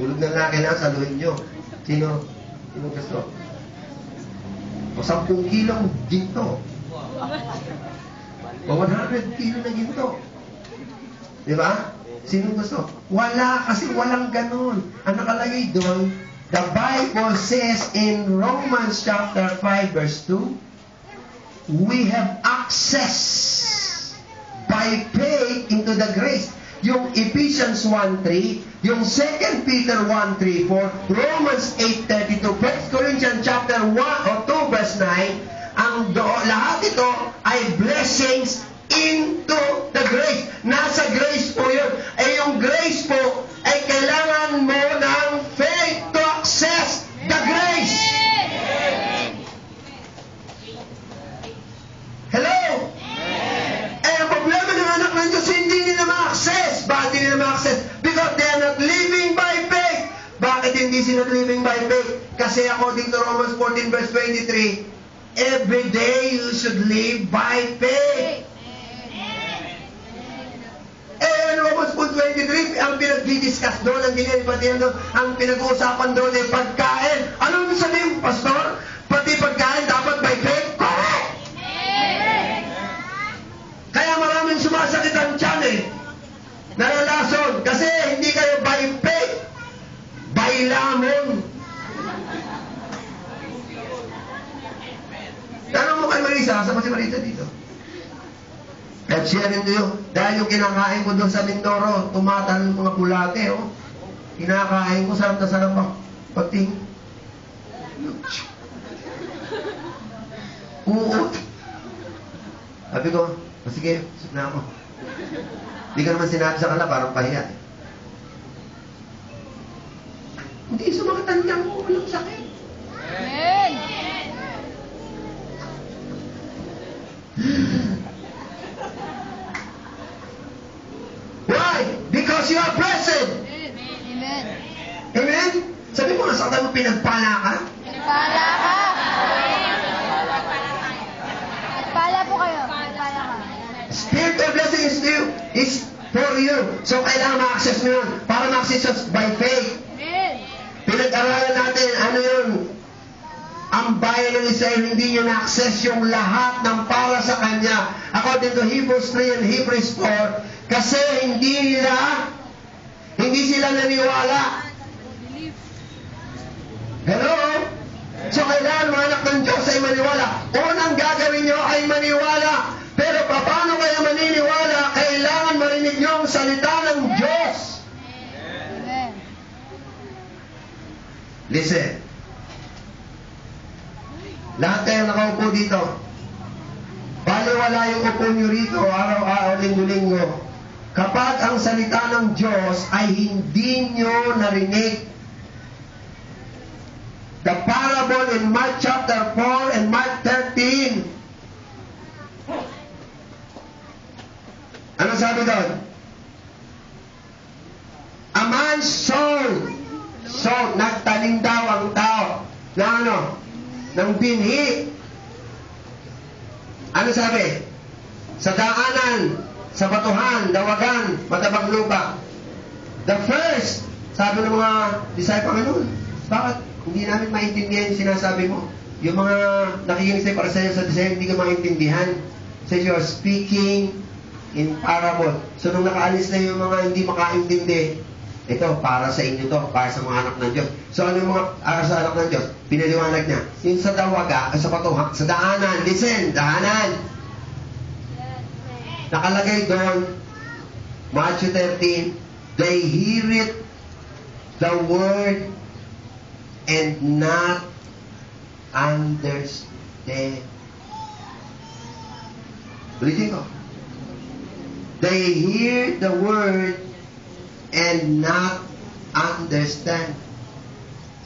Hulog na nga, kailangan saluhin niyo. Sino gusto? O 10 kilong ginto. O 100 kilo na ginto. Di ba? Sino gusto? Wala, kasi walang ganun. Ang nakalagay doon, the Bible says in Romans chapter 5 verse 2, we have access by faith into the grace. Yung Ephesians 1:3, yung 2 Peter 1:3-4, Romans 8:32, 1 Corinthians chapter 1 or 2 verse 9, lahat ito ay blessings into the grace. Nasa grace po yun. Yung grace po ay kailangan mo ng faith to access the grace. Hello? Ang problema ng anak ng Diyos, hindi nila ma-access. Bakit hindi nila ma-access? Because they are not living by faith. Bakit hindi sila living by faith? Kasi according to Romans 14 verse 23, every day you should live by faith. Romans 4:23, ang pinag-discuss doon, ang dinilipatihan doon, ang pinag-uusapan doon ay pagkain. Ano yung sabihin, Pastor? Pati pagkain dapat by faith? Correct! Kaya maraming sumasakit ang tiyan eh. Nalalason. Kasi hindi kayo by faith. By lamon. Tanong mo kay Marisa, saan si Marisa dito? At sharing to you, dahil yung kinakain ko doon sa Mindoro, tumatalon mga bulate, oh. Kinakain ko, sarap na sarap ako. Pagting. Uot. Sabi ko, sige, susok na ako. Hindi ka naman sinabi sa kanila, parang pahiya. Hindi sumakatan niya mo, walang sakit. Amen. Why? Because you are blessed. Amen. Amen? Sabi mo, nasaktan mo, pinagpala ka? Pinagpala ka. Pinagpala po kayo. Pinagpala ka. Spirit of blessing is for you. So, kailangan ma-access mo yun. Para ma-access yun by faith. Amen. Pinag-aralan natin, ano yun? Ang bayan ng Israel, hindi nyo na-access yung lahat ng para sa Kanya. According to Hebrews 3 and Hebrews 4, kasi hindi sila naniwala. Hello? So, kailangan mga anak ng Diyos ay maniwala. Unang gagawin nyo ay maniwala. Pero paano kayo maniniwala? Kailangan marinig nyo ang salita ng Diyos. Amen. Listen. Lahat kayo nakaupo dito. Baliwala yung upo nyo rito, araw-araw, linggo-linggo. Kapag ang salita ng Diyos ay hindi nyo narinig, the parable in Mark chapter 4 and Mark 13. Ano sabi doon? A man sold, nagtanim daw ang tao na ano? Ng binhi. Ano sabi? Sa daanan, sa batuhan, dawagan, matabang lupa. The first, sabi ng mga disciple noon, bakit hindi namin maintindihan yung sinasabi mo? Yung mga nakikinig sa'yo para sa'yo sa design, hindi ka maintindihan. So you're speaking in parable. So nung nakaalis na yung mga hindi makaintindi, ito, para sa inyo to, para sa mga anak ng Diyos. So ano yung mga sa anak ng Diyos? Pinaliwanag niya. Yung sa dawaga, sa patuhan, sa daanan, listen, daanan. Nakalagay doon, Matthew 13, they hear it, the word, and not understand. Ulitin ko. They hear the word and not understand.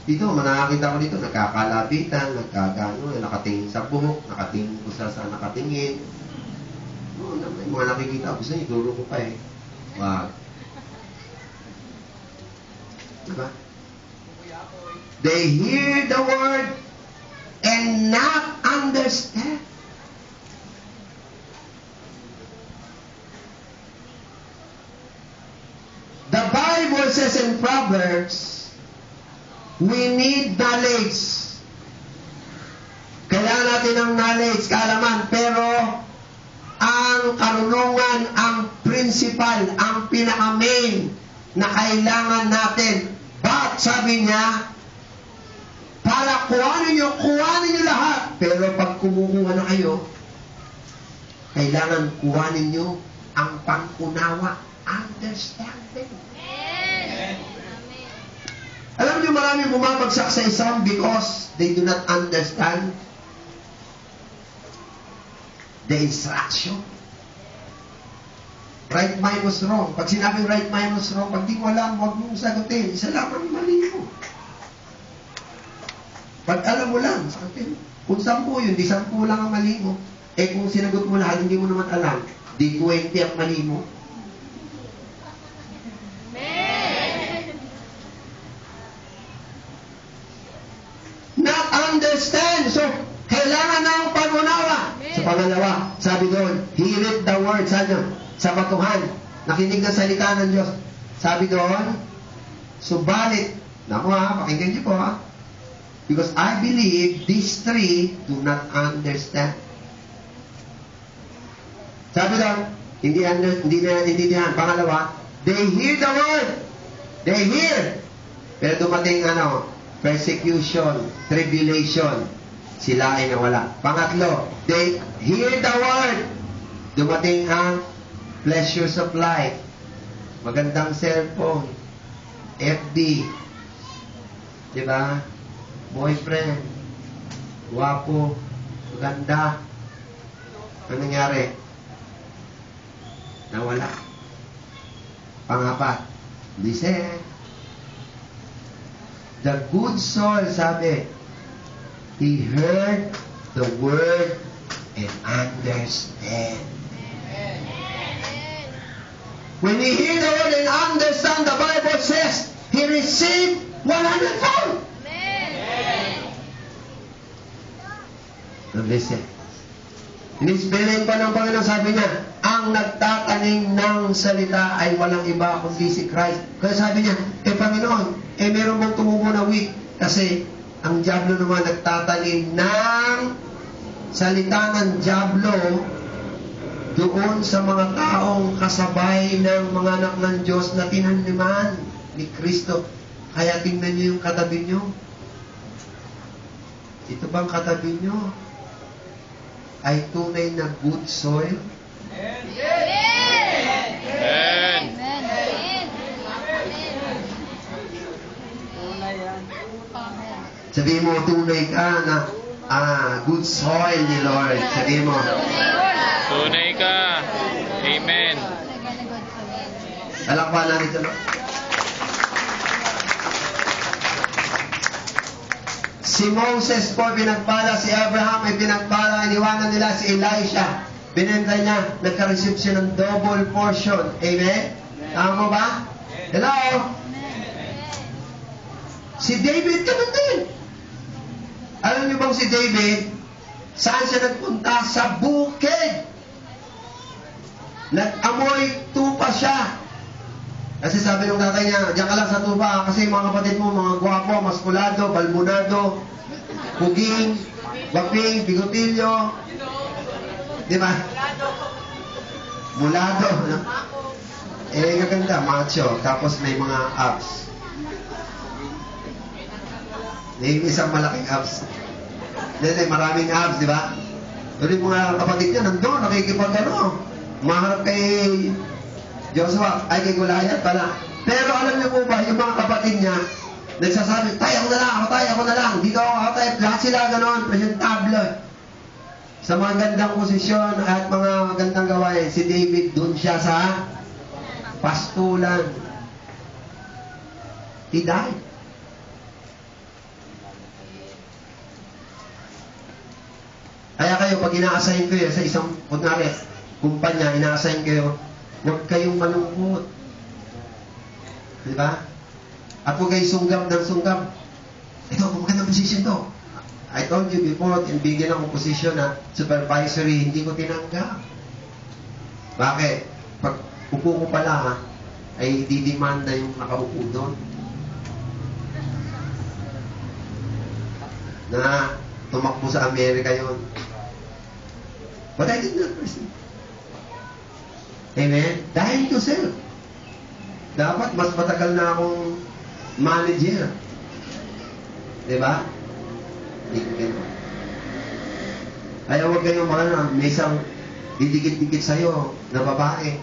Dito, nakakita ko dito, nagkakalapitan, nakatingin sa buhok, nakatingin ko sa nakatingin. May mga nakikita, gusto niyo, ituro ko pa eh. Wag. Diba? They hear the word and not understand. The Bible says in Proverbs, we need knowledge. Kailangan natin ng knowledge, kaalaman, pero ang karunungan, ang principal, ang pinaka-main na kailangan natin. But, sabi niya, para kuhanin nyo lahat. Pero pag kumukuha na kayo, kailangan kuhanin nyo ang pang-unawa, understanding. Alam niyo, marami bumabagsak sa Islam because they do not understand the instruction. Right mind was wrong. Pag sinabing right mind was wrong, pag di mo alam, huwag mong sagutin. Isa lang ang mali mo. Pag alam mo lang, sagutin. Kung 10 yun, di 10 lang ang mali mo. Eh kung sinagot mo lahat, hindi mo naman alam, di 20 ang mali mo. Not understand. So, kailangan ng pag-unawa. Sa pangalawa, sabi doon, hear it the word, sa batuhan, nakinig ng salita ng Diyos. Sabi doon, subalit, naku ha, pakinggan niyo po ha, because I believe these three do not understand. Sabi doon, hindi na, pangalawa, they hear the word. They hear. Pero dumating persecution, tribulation, sila ay nawala. Pangatlo, they hear the word. Dumating ang pleasures of life. Magandang cellphone, FB, di ba? Boyfriend, guwapo, maganda. Ano nangyari? Nawala. Pangapat, listen. The good soil, sabi, he heard the word and understand. When he hear the word and understand, the Bible says, he received 100-fold. Now listen. Inisbilin pa ng Panginoon, sabi niya, ang nagtatanim ng salita ay walang iba kundi si Christ. Kaya sabi niya, Panginoon, meron bang tumubo na wheat? Kasi ang Diablo naman nagtatanim ng salita ng Diablo doon sa mga taong kasabay ng mga anak ng Diyos na tinaniman ni Kristo. Kaya tingnan niyo yung katabi niyo. Ito bang katabi niyo ay tunay na good soil? Amen. Sabihin mo, tunay ka na good soil ni Lord. Sabihin mo. Tunay ka. Amen. Alakpan natin ito. Si Moses po pinagpala, si Abraham ay pinagpala, iniwanan nila si Elisha. Binenta niya, nagka-receive siya ng double portion. Amen? Tama mo ba? Hello? Si David ganun din. Alam niyo bang si David, saan siya nagpunta? Sa bukid. Nag-amoy tupa siya. Kasi sabi ng tatay niya, diyan ka lang sa tupa kasi mga kapatid mo, mga gwapo, maskulado, balmunado, puging, waping, bigotilyo. Di ba? Mulado. No? Gaganda, macho. Tapos may mga abs. May isang malaking abs. Hindi, maraming abs, di ba? Pero yung mga kapatid niya, nandun, nakikipag-ano. Maharap kay Joshua, ay kay Goliath pala. Pero alam niyo po ba, yung mga kapatid niya, nagsasabi, tay, ako na lang. Dito ako, tay. Lahat sila ganon, presentable. Sa mga gandang posisyon at mga magandang gawain, si David, doon siya sa pastulan. He died. Kaya kayo, pag ina-assign kayo sa isang, kunwari, kumpanya, ina-assign kayo, huwag kayong malungkot. Di ba? At huwag kayo sunggab ng sunggab. Ito, magandang position to. I told you before, bigyan akong posisyon na supervisory, hindi ko tinanggap. Bakit? Pag upo ko pala, ay didemanda yung nakaupo doon. Na tumakbo sa Amerika yon. But I did not receive. Amen? Dying to self. Dapat mas matagal na akong manager. Diba? Kaya huwag kayong may isang didikit-dikit sa'yo na babae.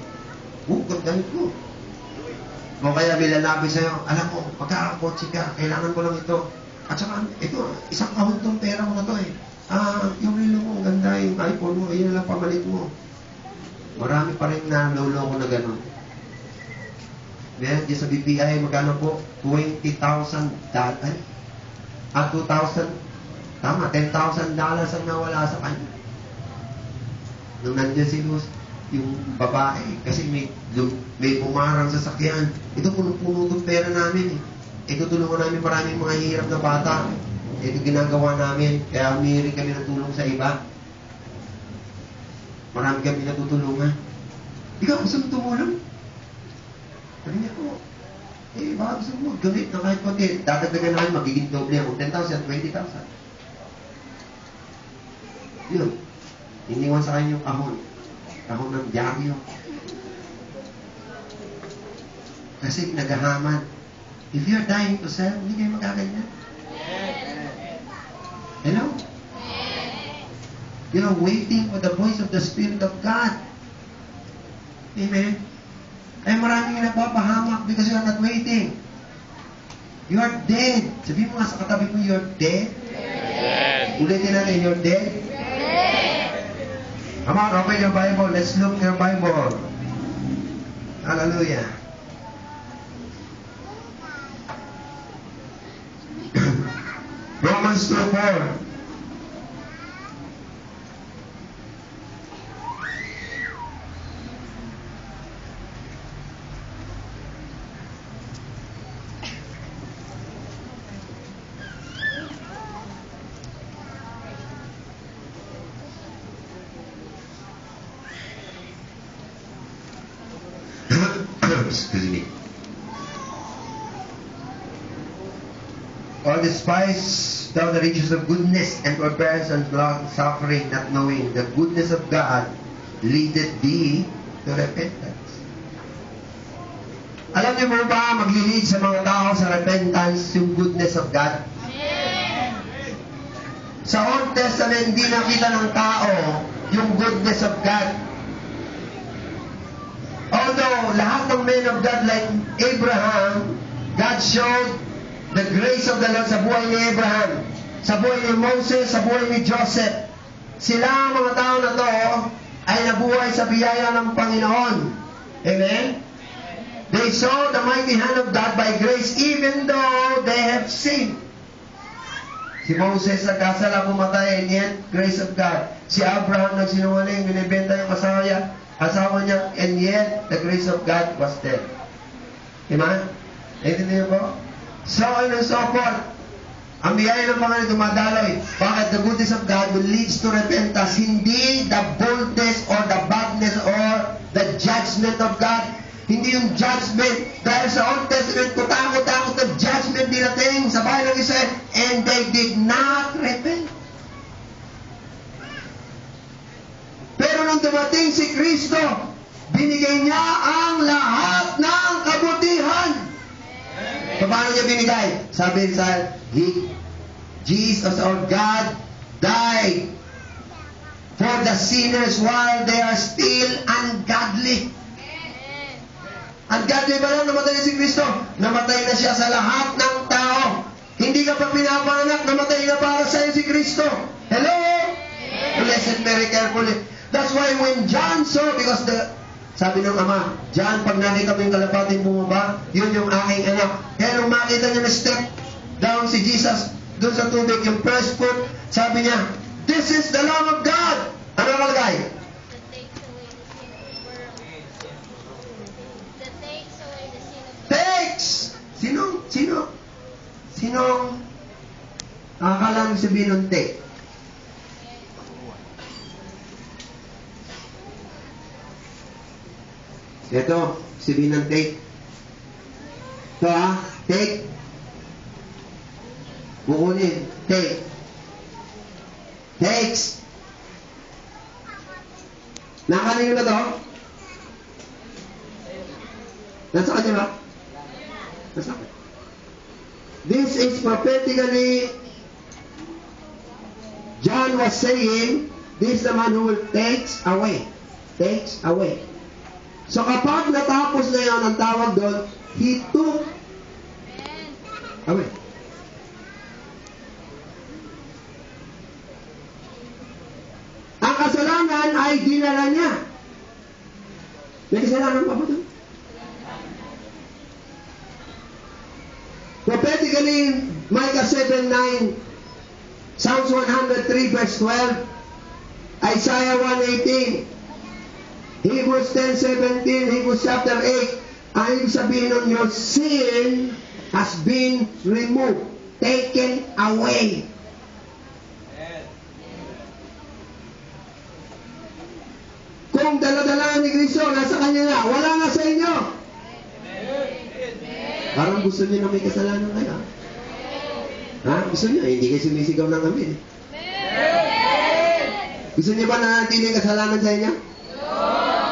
Ganda ko. O kaya may lalaki sa'yo, alam mo, magkakakotse ka, kailangan ko lang ito. At saka, ito, isang kahon tong pera mo na to eh. Yung relo mo, ganda yung iPhone mo, yun lang pamalit mo. Marami pa rin naloloko na gano'n. Meron dyan sa BPI, magkano po? $20,000. 2,000. Tama, $10,000 ang nawala sa kanya. Nung nandiyan si Luz, yung babae, kasi may pumarang sa sakyan. Ito, puno-puno itong pera namin eh. Ito, tulungan namin maraming mga hirap na bata. Ito ginagawa namin. Kaya humihirin kami ng tulong sa iba. Marami kami natutulungan. Ikaw, gusto mo tumulong? Sabi niya ko, baka gusto mo gamit na kahit pati. Dadagdagan namin, magiging doble ako. 10,000, 20,000. Yun. Iniwan sa kanya yung kahon. Kahon ng dyaryo. Kasi naghahaman. If you're dying to self, hindi kayo magkaganyan. Hello? You're waiting for the voice of the Spirit of God. Amen? Ay maraming nagpapahamak because you're not waiting. You're dead. Sabihin mo nga sa katabi mo, you're dead. Ulitin natin, you're dead. Come on, open your Bible. Let's look your Bible. Hallelujah. Romans 2:4. Excuse me. Or despise thou the riches of goodness and forbearance and long suffering, not knowing the goodness of God leadeth thee to repentance. Alam niyo mo ba, maglilid sa mga tao sa repentance yung goodness of God? Sa Old Testament, hindi nakita ng tao yung goodness of God. Although lahat ng men of God like Abraham, God showed the grace of the Lord sa buhay ni Abraham, sa buhay ni Moses, sa buhay ni Joseph. Sila, mga tao na to, ay nabuhay sa biyaya ng Panginoon. Amen? They saw the mighty hand of God by grace even though they have sinned. Si Moses nagkasala, pumatay, and yet grace of God. Si Abraham nagsinungaling, binibenta yung asawa niya, and yet the grace of God was there. Amen? Naintindihan po? So on and so forth. Ang biyaya ng Panginoon dumadaloy. Bakit? The goodness of God will leads to repentance. Hindi the boldness or the badness or the judgment of God. Hindi yung judgment. Dahil sa Old Testament, kutakot-takot ng judgment dinating sa bayan ng Israel, and they did not repent. Pero nung dumating si Kristo, binigay niya ang lahat ng kabutihan. So, paano niya binigay? Sabi sa Jesus or God died for the sinners while they are still ungodly. Ungodly ba lang namatay na si Kristo? Namatay na siya sa lahat ng tao. Hindi ka pa pinapanganak, namatay na para sa iyo si Kristo. Hello? Listen very carefully. That's why when John saw, because sabi ng ama, John, pag nakita mo yung kalapating bumaba, yun yung aking anak. Kaya nung makita niya na step down si Jesus doon sa tubig, yung first foot, sabi niya, this is the Lamb of God. Ano nakalagay? That takes away the sin of the world. Takes! Sinong nakakala mo sabihin ng take? Ito, sabihin ng take. Ito take. Bukunin, take. Takes. Nakanin na to? Nasa kanya ba? Nasa kanya. This is prophetically, John was saying, this is the man who will takes away. Takes away. So kapag natapos na yun, ang tawag doon, he took away. Ang kasalanan ay dinala niya. May kasalanan pa ba doon? Prophetically, Micah 7:9, Psalms 103 verse 12, Isaiah 1:18, Hebrews 10:17, Hebrews chapter 8, ang ibig sabihin ng your sin has been removed, taken away. Kung dala-dala ni Kristo, nasa Kanya na, wala na sa inyo. Parang gusto niyo na may kasalanan kayo. Ha? Gusto niyo? Hindi kayo sumisigaw ng amin. Gusto niyo ba na nanatili ang kasalanan sa inyo?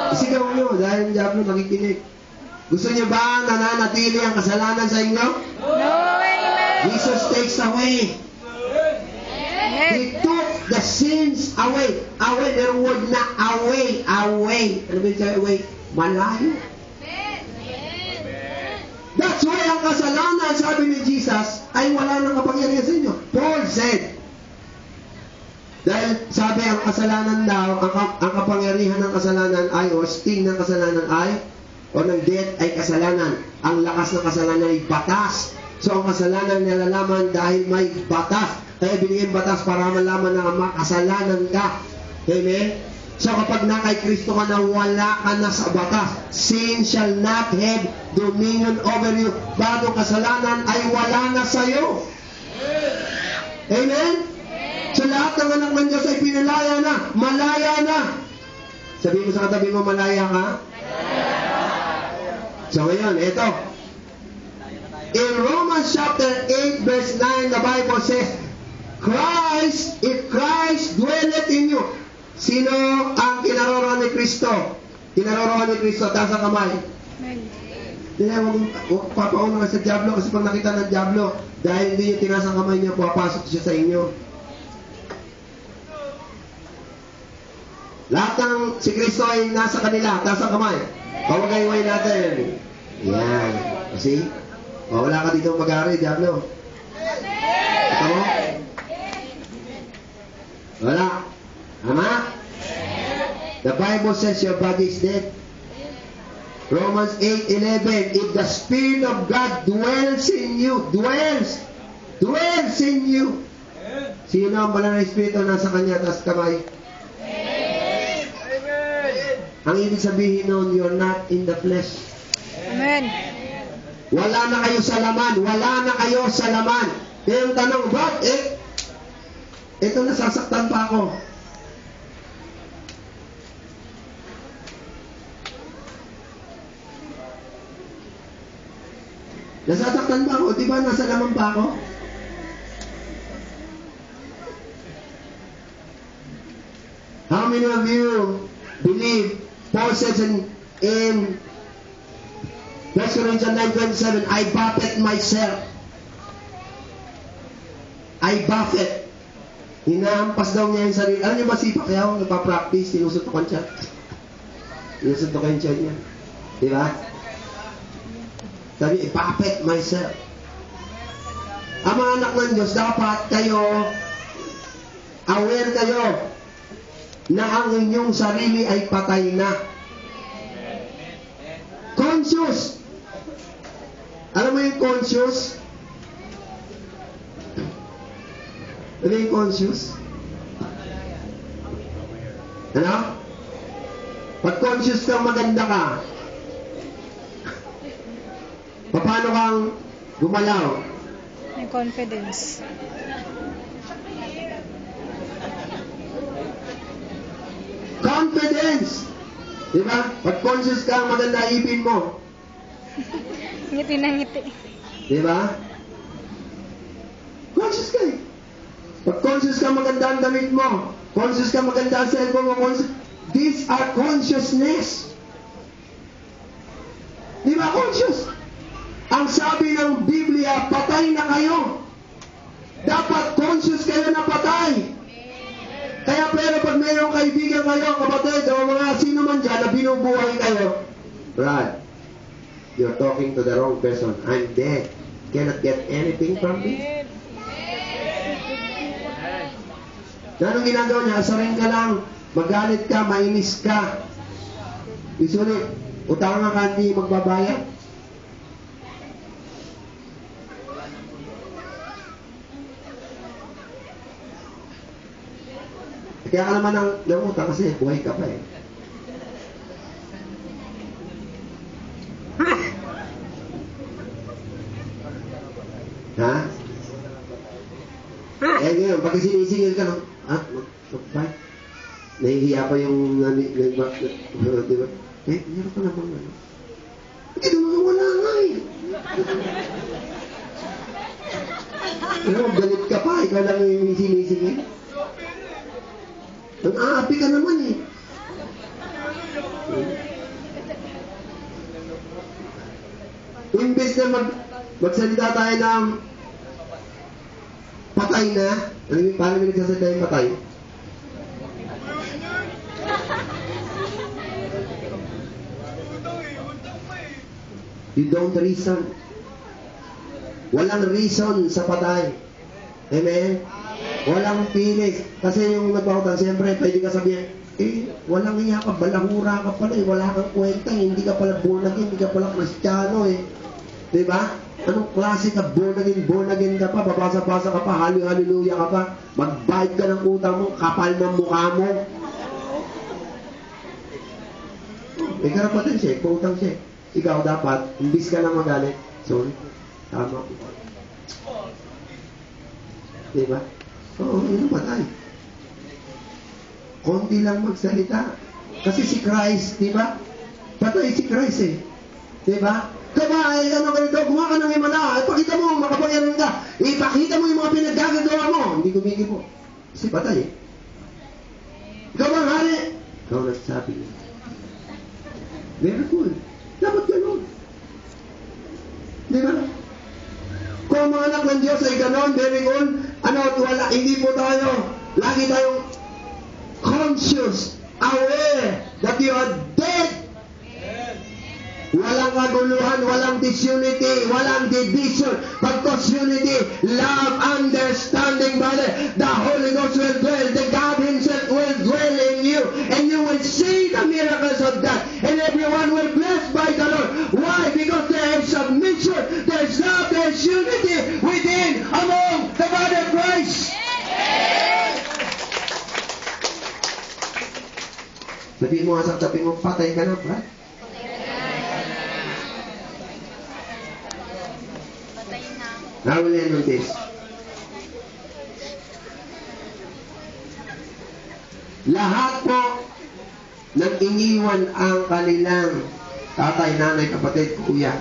Isigaw niyo dahil yung diablo makikinig. Gusto niyo ba na nanatili ang kasalanan sa inyo? No, amen. Jesus takes away. He took the sins away. Away, merong word na away. Away. Ano ba yung away? Malayo. That's why ang kasalanan, sabi ni Jesus, ay wala nang kapangyarihan sa inyo. Paul said, dahil sabi ang kasalanan daw, ang kapangyarihan ng kasalanan ay, o sting ng kasalanan ay, o ng death ay kasalanan. Ang lakas ng kasalanan ay batas. So ang kasalanan nilalaman dahil may batas. Kaya binigyan batas para malaman na makasalanan ka. Amen? So kapag na kay Kristo ka na, wala ka na sa batas. Sin shall not have dominion over you. Bagong kasalanan ay wala na sa'yo. Amen? So lahat ng anak ng Diyos ay pinalaya na. Malaya na. Sabihin mo sa katabi mo, malaya ka? So ngayon, ito. In Romans chapter 8 verse 9, the Bible says, Christ, if Christ dwelleth in you. Sino ang kinaroroon ni Kristo? Kinaroroon ni Kristo, taas ang kamay. Huwag papauna ka sa Diablo kasi pag nakita ng Diablo, dahil hindi niya tinaas ang kamay niya, papasok siya sa inyo. Lahat ng si Kristo ay nasa kanila, taas ang kamay. Pawagayway natin. Yan. Kasi, wala ka dito mag-ari, Diablo. Ito mo? Wala. Tama? The Bible says your body is dead. Romans 8:11, if the Spirit of God dwells in you, dwells in you. Sino ang banal na Espiritu nasa kanya, taas kamay? Ang ibig sabihin nun, you're not in the flesh. Amen. Wala na kayo sa laman. Wala na kayo sa laman. Kaya yung tanong, bakit? Ito nasasaktan pa ako. Nasasaktan ba ako? Di ba nasa laman pa ako? How many of you believe Paul says in 1 Corinthians 9:27, I buffet myself. I buffet. Hinahampas daw niya yung sarili. Alam niyo masipa kaya ako nagpa-practice, sinusuntukan siya. Sinusuntukan siya niya. Di ba? Sabi, I buffet myself. Ang mga anak ng Diyos, dapat kayo, aware kayo, na ang inyong sarili ay patay na. Conscious. Alam mo yung conscious? Ano yung conscious? Ano? Pag conscious kang maganda ka, paano kang gumalaw? May confidence. Confidence! Diba? Pag conscious kang maganda ipin mo. Ngiti na ngiti. Diba? Conscious ka eh. Pag conscious ka maganda ang damit mo. Conscious ka maganda ang cellphone mo. These are consciousness. Diba conscious? Ang sabi ng Biblia, patay na kayo. Dapat conscious kayo na patay. Kaya pero pag mayroong kaibigan kayo, kapatid, o mga sino man dyan na binubuhay kayo, Brad, you're talking to the wrong person. I'm dead. Cannot get anything from me. Anong ginagawa niya? Asarin ka lang. Magalit ka, mainis ka. Usually, utangan ka hindi magbabayad. Kaya ka naman ng utang kasi buhay ka pa eh. Ha? Eh ngayon, pag sinisingil ka ng, magpay? Nahihiya pa yung, di ba? Eh, meron ka namang ano. Hindi naman wala nga eh. Pero galit ka pa, ikaw lang yung sinisingil. Nang-aapi ka naman eh. Imbes na magsalita tayo ng patay na, paano may nagsasalita yung patay? You don't reason. Walang reason sa patay. Amen? Walang pilis. Kasi yung nagpapatang, siyempre, pwede ka sabihin, walang iya ka, balahura ka pala eh, wala kang kwenta, hindi ka pala born again, hindi ka pala Kristiyano eh. Diba? Anong klase ka? Born again ka pa, babasa-basa ka pa, hallelujah ka pa, magbayad ka ng utang mo, kapal ng mukha mo. May karapatan siya, pautang siya. Ikaw dapat, imbis ka na magalit, sorry, tama ko. Diba? Oo, yun patay. Konti lang magsalita. Kasi si Christ, diba? Patay si Christ eh. Diba? Kabay, ano ganito, gumawa ka ng himala, ipakita mo, makapangyarihan ka, ipakita mo yung mga pinaggagawa mo. Hindi kumigil mo. Kasi patay eh. Ikaw bang hari? Ikaw nagsabi niya. Very cool. Dapat ganun. Di ba? Kung ang mga anak ng Diyos ay ganun, very cool, ano, wala, hindi po tayo, lagi tayong conscious, aware that you are dead. Walang kaguluhan, walang disunity, walang division, because unity, love, understanding, brother. The Holy Ghost will dwell, the God Himself will dwell in you, and you will see the miracles of God, and everyone will be blessed by the Lord. Why? Because there is submission, there is love, there is unity within, among the body of Christ. Sabihin mo nga sa tabi mo, patay ka na, brad. Now we'll end on this. Lahat po nang iniwan ang kanilang tatay, nanay, kapatid, kuya,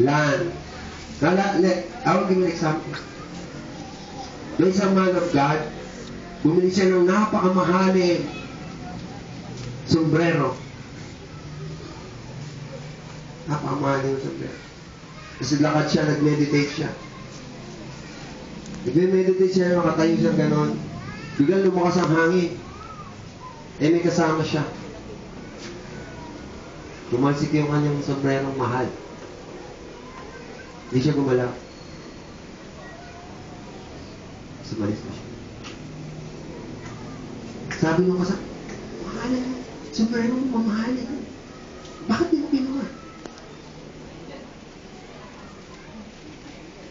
land. I will give you an example. May isang man of God, bumili siya ng napakamahaling sombrero. Napakamahaling sombrero. Kasi lakad siya, nag-meditate siya. Nag-meditate siya, nakatayo siya gano'n. Biglang lumakas ang hangin. Eh, may kasama siya. Tumalsik yung kanyang sombrerong mahal. Hindi siya gumalaw. Sumalis na siya. Sabi nung kasama, mahalin mo. Sombrerong mamahalin mo. Bakit di mo kinuha?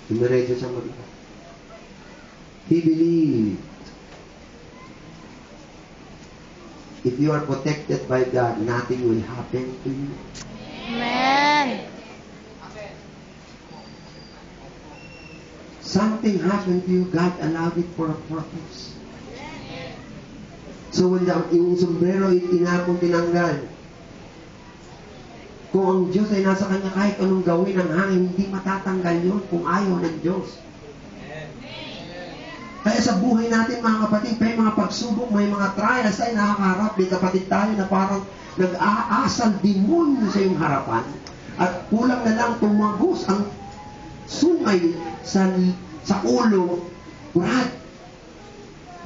Dumiretso siyang mabigat. He believed. If you are protected by God, nothing will happen to you. Amen. Something happened to you, God allowed it for a purpose. So when yung sombrero tinanggal, kung ang Diyos ay nasa kanya, kahit anong gawin ng hangin, hindi matatanggal yun kung ayaw ng Diyos. Kaya sa buhay natin, mga kapatid, may mga pagsubok, may mga trials tayo nakakaharap. May kapatid tayo na parang nag-aasal demonyo sa iyong harapan. At kulang na lang tumagos ang sungay sa ulo. Brad,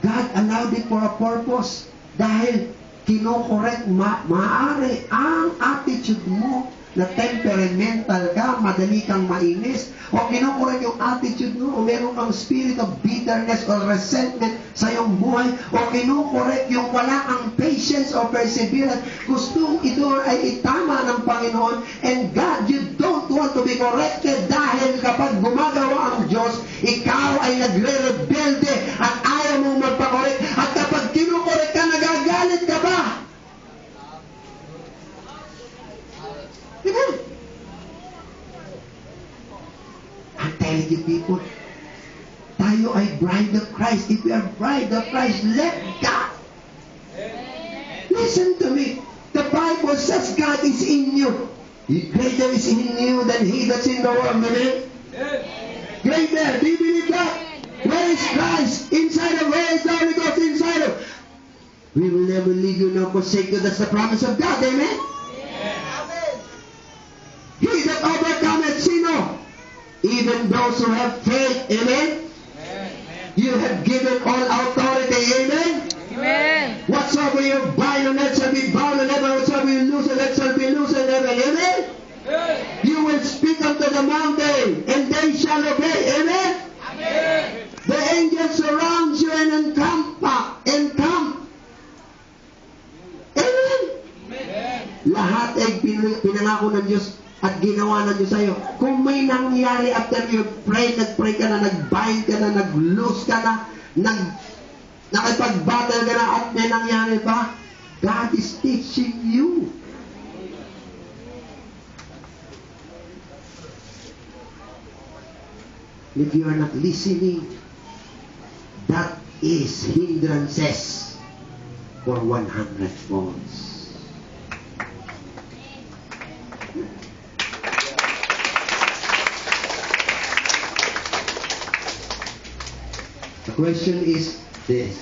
God allowed it for a purpose. Dahil kinokorek, maaari ang attitude mo na temperamental ka, madali kang mainis, o kinokorek yung attitude mo, o meron kang spirit of bitterness or resentment sa iyong buhay, o kinokorek yung wala kang patience or perseverance. Gustong ito ay itama ng Panginoon, and God, you don't want to be corrected dahil kapag gumagawa ang Diyos, ikaw ay nagre-rebelde at ayaw mong magpakorek, at kapag kinokorek ka, nagagalit ka ba? Diba? I'm telling you people, tayo ay bride of Christ. If we are bride of Christ, let God. Listen to me. The Bible says God is in you. Greater is in you than he that's in the world. Amen? Greater. Do you believe that? Where is Christ? Inside of where is the Holy Ghost inside of? We will never leave you nor forsake you. That's the promise of God. Amen? He that overcometh sino? Even those who have faith. Amen? You have given all authority. Amen? Amen. Whatsoever you bind on earth shall be bound on heaven. Whatsoever you loose on earth shall be loose in heaven. Amen? You will speak unto the mountain, and they shall obey. Amen? The angels surround you and encamp. Amen? Lahat ay pinangako ng Diyos at ginawa na Diyos sa'yo. Kung may nangyari after you pray, nag-pray ka na, nag-bind ka na, nag-loose ka na, nakipag-battle ka na, at may nangyari pa, God is teaching you. If you are not listening, that is hindrances for 100 volts. The question is this: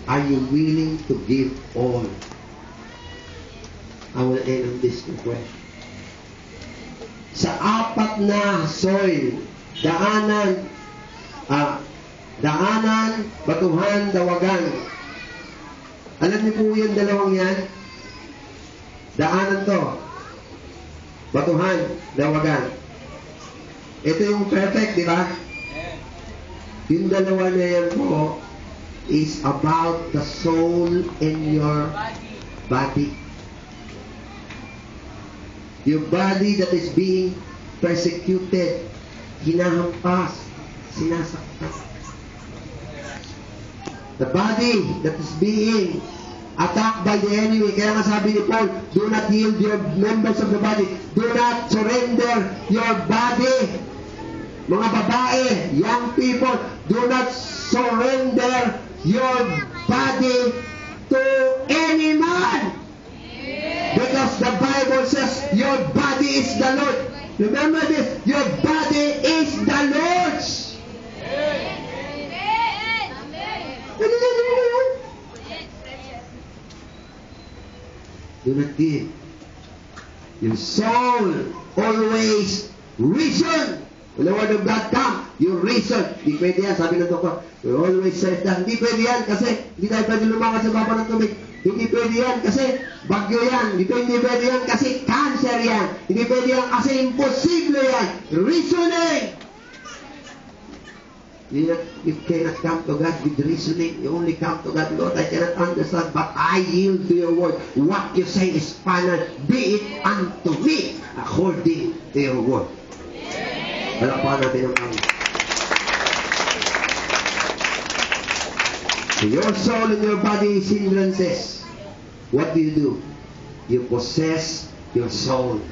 are you willing to give all? I will end on this question. Sa apat na soil, daanan, batuhan, dawagan. Alam niyo po yung dalawang yan? Daanan to. Batuhan, dawagan. Ito yung perfect, di ba? Yung dalawa na yan po is about the soul in your body. Your body that is being persecuted, hinahampas, sinasaktan. The body that is being attacked by the enemy. Kaya nga sabi ni Paul, do not yield your members of the body. Do not surrender your body. Mga babae, young people, do not surrender your body to any man. Because the Bible says your body is the Lord. Remember this, your body is the Lord's. Do not give. Your soul always reason. When the word of God come, you reason. Hindi pwede yan, sabi ng doktor. You always says that. Hindi pwede yan kasi hindi tayo pwede lumakas sa baba ng tubig. Hindi pwede yan kasi bagyo yan. Hindi pwede yan kasi cancer yan. Hindi pwede yan kasi imposible yan. Reasoning! You cannot come to God with reasoning. You only come to God, Lord, I cannot understand, but I yield to your word. What you say is final. Be it unto me according to your word. Palakpakan natin ang Panginoon. Your soul and your body is hindrances. What do? You possess your soul.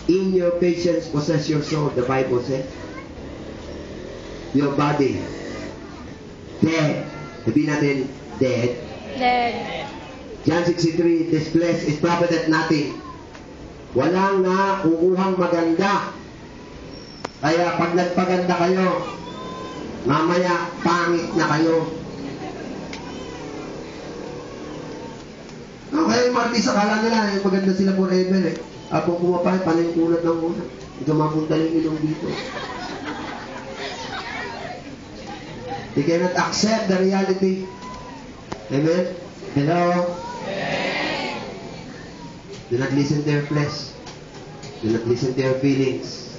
In your patience, possess your soul, the Bible says. Your body, dead. Sabihin natin, dead. Dead. John 63, this flesh is profited nothing. Walang nakukuhang maganda. Kaya pag nagpaganda kayo, mamaya pangit na kayo. Okay, Martis, akala nila, maganda sila forever eh. Apong pumapay, paano yung kunat ng kunat? Ito mapunta yung ilong dito. They cannot accept the reality. Amen? Hello? Amen. Do not listen to your flesh. Do not listen to your feelings.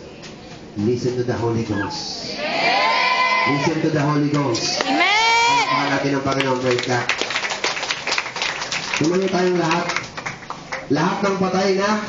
Listen to the Holy Ghost. Amen. Listen to the Holy Ghost. Amen. Ang natin ng Panginoon, praise God. Tumayo tayong lahat. Lahat ng patay na